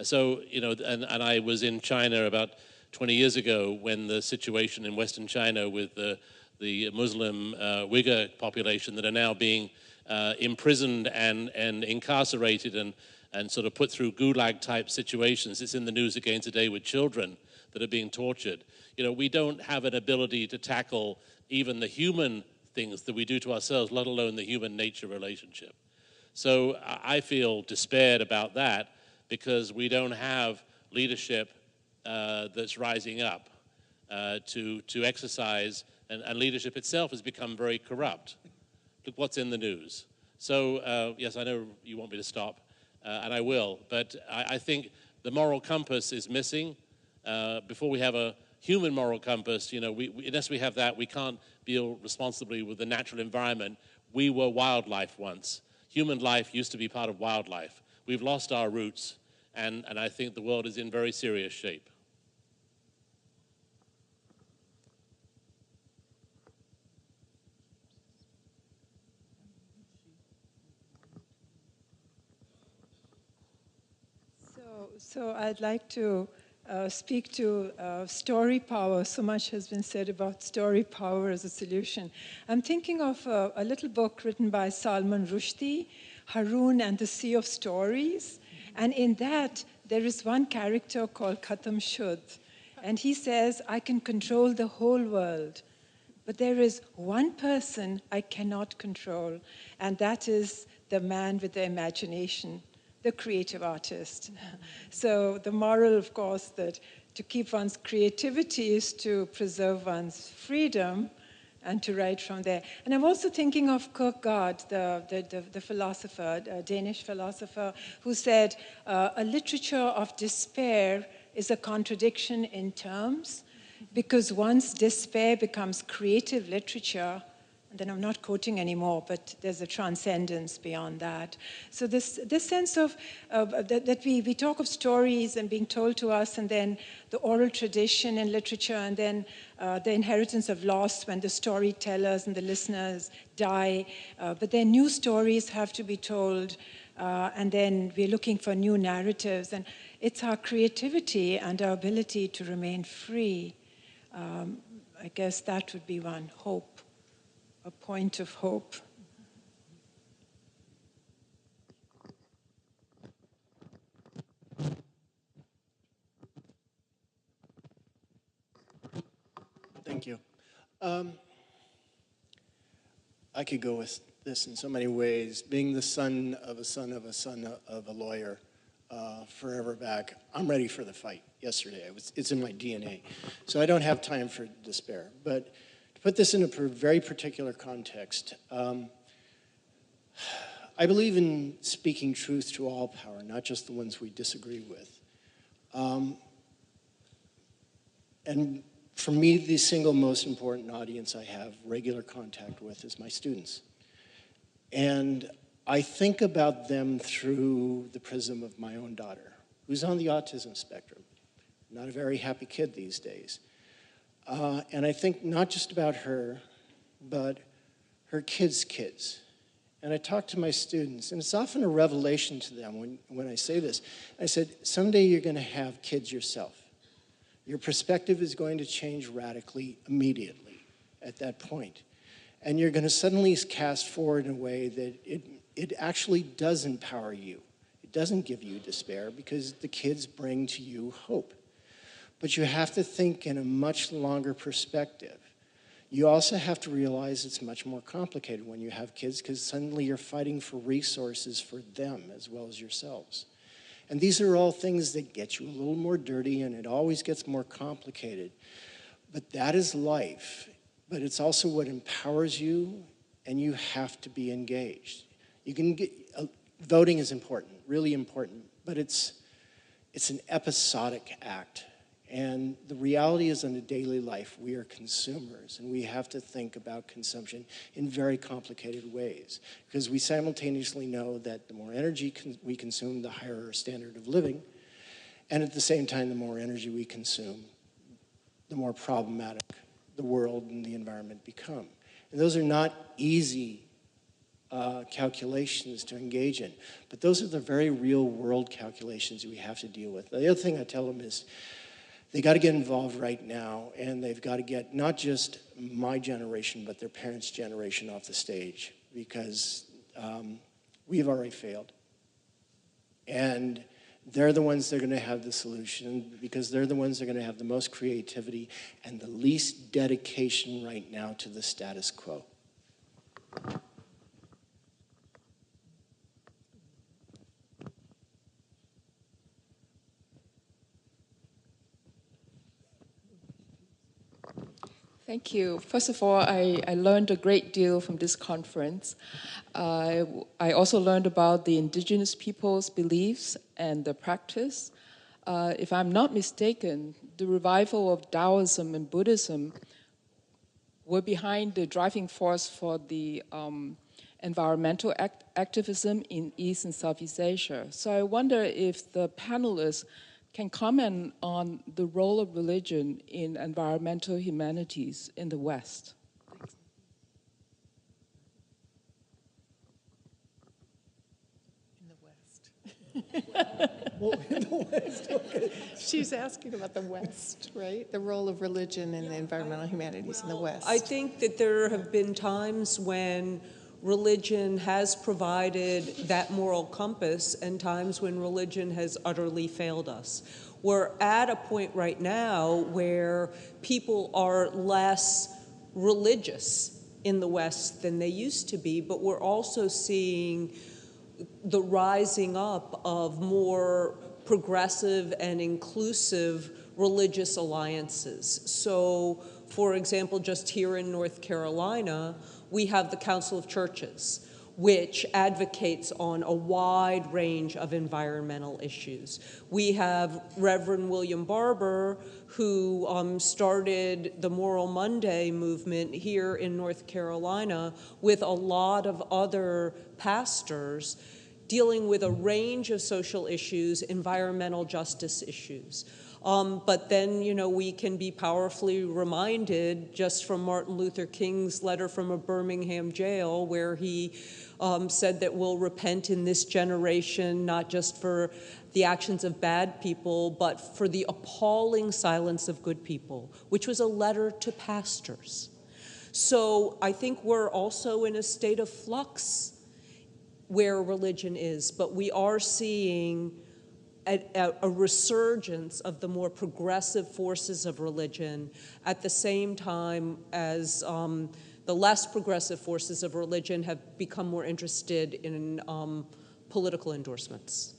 So, you know, and I was in China about 20 years ago when the situation in Western China with the Muslim Uyghur population that are now being imprisoned and incarcerated and sort of put through gulag-type situations. It's in the news again today with children that are being tortured. You know, we don't have an ability to tackle even the human things that we do to ourselves, let alone the human nature relationship. So I feel despaired about that because we don't have leadership that's rising up to exercise, and leadership itself has become very corrupt. Look what's in the news. So yes, I know you want me to stop, and I will, but I think the moral compass is missing. Before we have a human moral compass, you know, unless we have that, we can't deal responsibly with the natural environment. We were wildlife once. Human life used to be part of wildlife. We've lost our roots, and I think the world is in very serious shape. So I'd like to speak to story power. So much has been said about story power as a solution. I'm thinking of a little book written by Salman Rushdie, Haroun and the Sea of Stories. And in that, there is one character called Khatam Shud. And he says, I can control the whole world. But there is one person I cannot control, and that is the man with the imagination, the creative artist. So the moral, of course, that to keep one's creativity is to preserve one's freedom and to write from there. And I'm also thinking of Kierkegaard, the philosopher, a Danish philosopher, who said, a literature of despair is a contradiction in terms, because once despair becomes creative literature, and then I'm not quoting anymore, but there's a transcendence beyond that. So this sense of that we talk of stories and being told to us, and then the oral tradition in literature, and then the inheritance of loss when the storytellers and the listeners die. But then new stories have to be told, and then we're looking for new narratives. And it's our creativity and our ability to remain free. I guess that would be one hope, a point of hope. Thank you. I could go with this in so many ways. Being the son of a lawyer forever back, I'm ready for the fight yesterday. It's in my DNA. So I don't have time for despair. But to put this in a very particular context, I believe in speaking truth to all power, not just the ones we disagree with. And for me, the single most important audience I have regular contact with is my students. And I think about them through the prism of my own daughter, who's on the autism spectrum. Not a very happy kid these days. And I think not just about her, but her kids' kids. And I talk to my students, and it's often a revelation to them when I say this. I said, someday you're going to have kids yourself. Your perspective is going to change radically immediately at that point. And you're going to suddenly cast forward in a way that it actually does empower you. It doesn't give you despair because the kids bring to you hope. But you have to think in a much longer perspective. You also have to realize it's much more complicated when you have kids because suddenly you're fighting for resources for them as well as yourselves. And these are all things that get you a little more dirty, and it always gets more complicated. But that is life. But it's also what empowers you, and you have to be engaged. You can get, voting is important, really important, but it's an episodic act. And the reality is in a daily life, we are consumers, and we have to think about consumption in very complicated ways. Because we simultaneously know that the more energy we consume, the higher our standard of living. And at the same time, the more energy we consume, the more problematic the world and the environment become. And those are not easy calculations to engage in. But those are the very real world calculations we have to deal with. The other thing I tell them is, they got to get involved right now, and they've got to get not just my generation, but their parents' generation off the stage, because we've already failed. And they're the ones that are going to have the solution, because they're the ones that are going to have the most creativity and the least dedication right now to the status quo. Thank you. First of all, I learned a great deal from this conference. I also learned about the indigenous people's beliefs and the practice. If I'm not mistaken, the revival of Taoism and Buddhism were behind the driving force for the environmental activism in East and Southeast Asia. So I wonder if the panelists can comment on the role of religion in environmental humanities in the West. In the West. In the West, okay. She's asking about the West, right? The role of religion in the environmental humanities in the West. I think that there have been times when religion has provided that moral compass and times when religion has utterly failed us. We're at a point right now where people are less religious in the West than they used to be, but we're also seeing the rising up of more progressive and inclusive religious alliances. So, for example, just here in North Carolina, we have the Council of Churches, which advocates on a wide range of environmental issues. We have Reverend William Barber, who started the Moral Monday movement here in North Carolina with a lot of other pastors dealing with a range of social issues, environmental justice issues. But then, we can be powerfully reminded just from Martin Luther King's letter from a Birmingham jail, where he said that we'll repent in this generation, not just for the actions of bad people, but for the appalling silence of good people, which was a letter to pastors. So I think we're also in a state of flux where religion is, but we are seeing a resurgence of the more progressive forces of religion at the same time as the less progressive forces of religion have become more interested in political endorsements.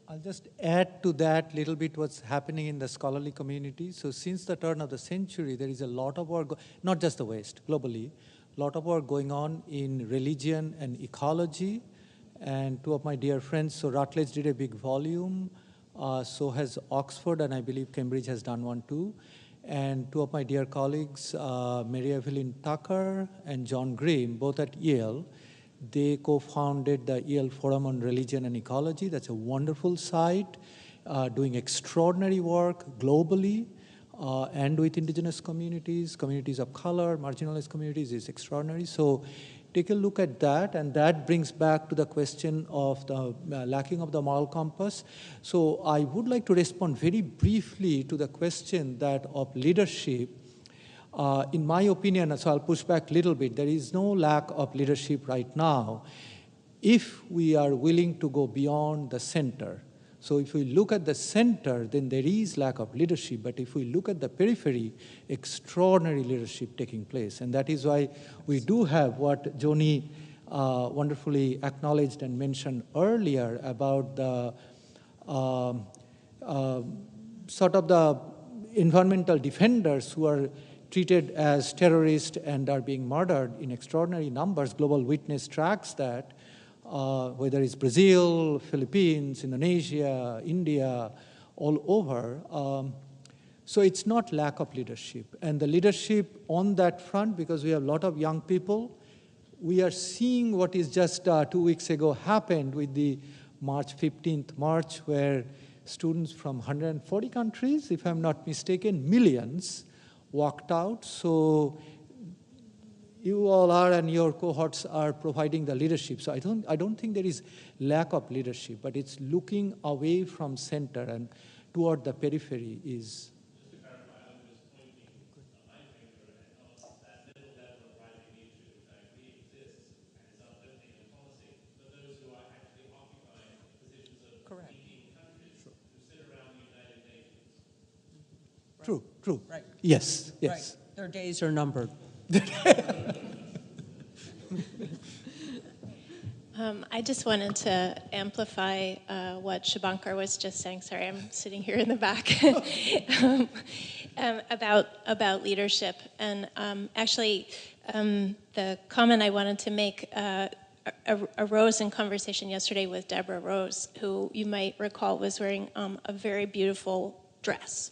I'll just add to that little bit what's happening in the scholarly community. So since the turn of the century, there is a lot of work, not just the West, globally, a lot of work going on in religion and ecology. And two of my dear friends, so Routledge did a big volume, so has Oxford, and I believe Cambridge has done one too. And two of my dear colleagues, Mary Evelyn Tucker and John Green, both at Yale, they co-founded the Yale Forum on Religion and Ecology. That's a wonderful site, doing extraordinary work globally, and with indigenous communities, communities of color, marginalized communities is extraordinary. So take a look at that, and that brings back to the question of the lacking of the moral compass. So I would like to respond very briefly to the question that of leadership. In my opinion, so I'll push back a little bit, there is no lack of leadership right now if we are willing to go beyond the center. So if we look at the center, then there is lack of leadership. But if we look at the periphery, extraordinary leadership taking place. And that is why we do have what Joni wonderfully acknowledged and mentioned earlier about the sort of the environmental defenders who are treated as terrorists and are being murdered in extraordinary numbers. Global Witness tracks that. Whether it's Brazil, Philippines, Indonesia, India, all over. So it's not lack of leadership. And the leadership on that front, because we have a lot of young people, we are seeing what is just 2 weeks ago happened with the March 15th march, where students from 140 countries, if I'm not mistaken, millions, walked out. So you all are, and your cohorts are providing the leadership. So I don't think there is lack of leadership, but it's looking away from center and toward the periphery is. Just to clarify, I'm just pointing my finger at that middle level of rising leadership, which I agree exists and is uplifting in policy, but those who are actually occupying positions of leading countries who sit around the United Nations. True, true. Right. Yes, yes. Right. Their days are numbered. I just wanted to amplify what Subhankar was just saying. Sorry, I'm sitting here in the back. About leadership. And actually, the comment I wanted to make arose in conversation yesterday with Deborah Rose, who you might recall was wearing a very beautiful dress.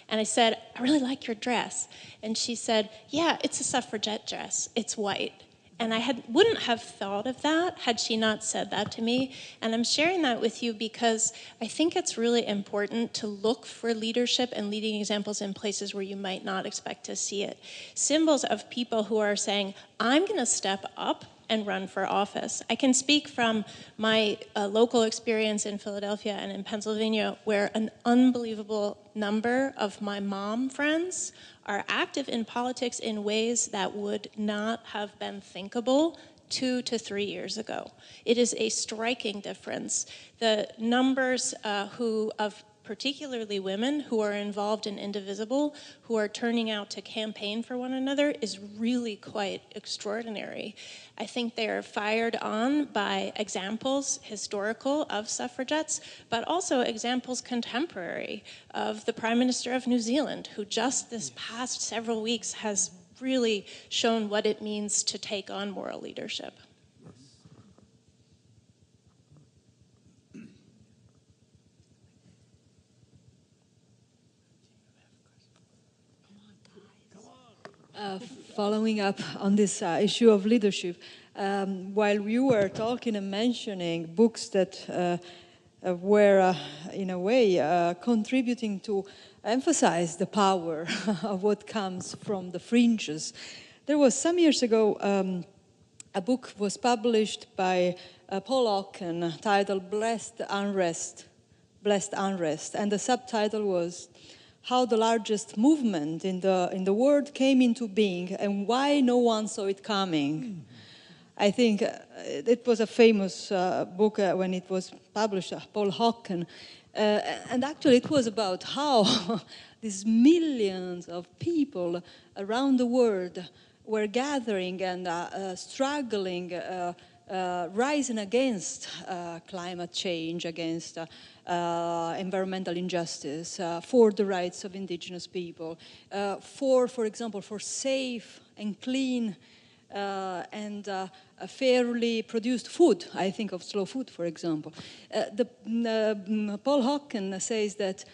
And I said, I really like your dress. And she said, yeah, it's a suffragette dress. It's white. And I wouldn't have thought of that had she not said that to me. And I'm sharing that with you because I think it's really important to look for leadership and leading examples in places where you might not expect to see it. Symbols of people who are saying, I'm going to step up and run for office. I can speak from my local experience in Philadelphia and in Pennsylvania, where an unbelievable number of my mom friends are active in politics in ways that would not have been thinkable 2 to 3 years ago. It is a striking difference. The numbers of particularly women who are involved in Indivisible, who are turning out to campaign for one another, is really quite extraordinary. I think they are fired on by examples, historical, of suffragettes, but also examples contemporary of the Prime Minister of New Zealand, who just this past several weeks has really shown what it means to take on moral leadership. Following up on this issue of leadership, while you were talking and mentioning books that were, in a way, contributing to emphasize the power of what comes from the fringes, there was some years ago a book was published by Paul Hawken titled Blessed Unrest, and the subtitle was How the Largest Movement in the World Came into Being and Why No One Saw It Coming. I think it was a famous book when it was published, Paul Hawken. And actually it was about how these millions of people around the world were gathering and struggling, rising against climate change, against environmental injustice, for the rights of indigenous people, for example, for safe and clean and fairly produced food. I think of slow food, for example. Paul Hawken says that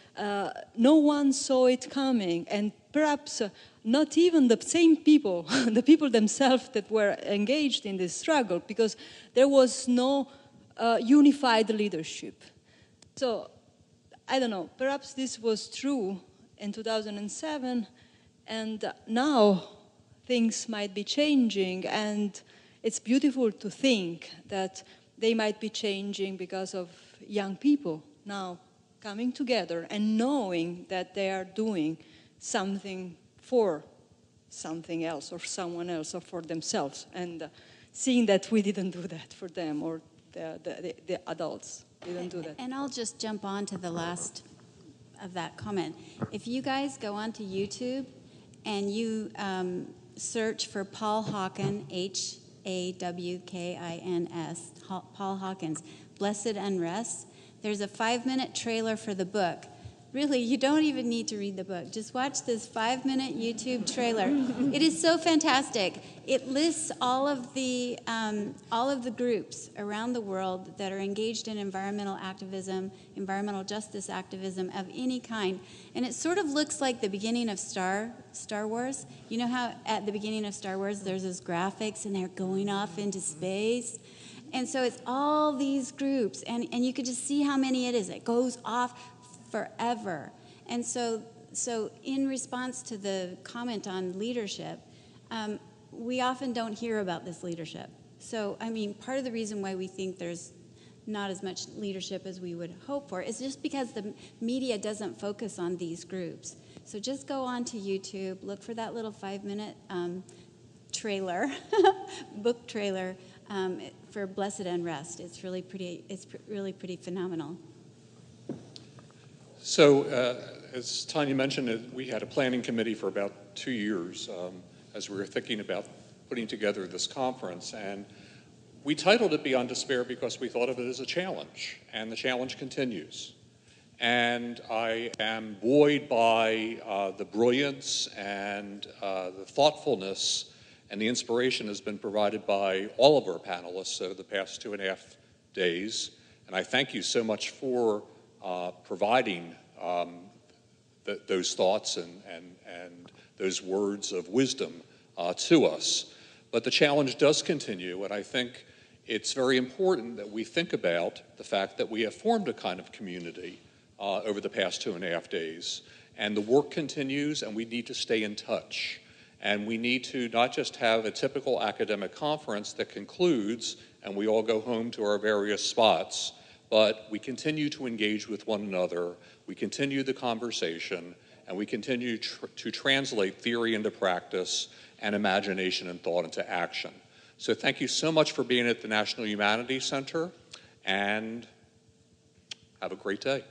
no one saw it coming, and perhaps not even the same people, the people themselves that were engaged in this struggle, because there was no unified leadership. So, I don't know, perhaps this was true in 2007, and now things might be changing, and it's beautiful to think that they might be changing because of young people now coming together and knowing that they are doing something for something else or someone else or for themselves, and seeing that we didn't do that for them, or the adults didn't do that. And I'll just jump on to the last of that comment. If you guys go onto YouTube and you search for Paul Hawken, Hawkins, Paul Hawkins, Blessed Unrest, there's a 5-minute trailer for the book. Really, you don't even need to read the book. Just watch this 5-minute YouTube trailer. It is so fantastic. It lists all of the groups around the world that are engaged in environmental activism, environmental justice activism of any kind. And it sort of looks like the beginning of Star Wars. You know how at the beginning of Star Wars there's those graphics and they're going off into space? And so it's all these groups, and you can just see how many it is. It goes off forever. And so in response to the comment on leadership, we often don't hear about this leadership. So, I mean, part of the reason why we think there's not as much leadership as we would hope for is just because the media doesn't focus on these groups. So just go on to YouTube, look for that little 5-minute trailer, book trailer for Blessed Unrest. It's really pretty phenomenal. So, as Tanya mentioned, we had a planning committee for about 2 years as we were thinking about putting together this conference. And we titled it Beyond Despair because we thought of it as a challenge, and the challenge continues. And I am buoyed by the brilliance and the thoughtfulness and the inspiration has been provided by all of our panelists over the past 2.5 days. And I thank you so much for providing those thoughts and those words of wisdom to us. But the challenge does continue, and I think it's very important that we think about the fact that we have formed a kind of community over the past 2.5 days. And the work continues, and we need to stay in touch. And we need to not just have a typical academic conference that concludes and we all go home to our various spots, but we continue to engage with one another, we continue the conversation, and we continue to translate theory into practice and imagination and thought into action. So thank you so much for being at the National Humanities Center, and have a great day.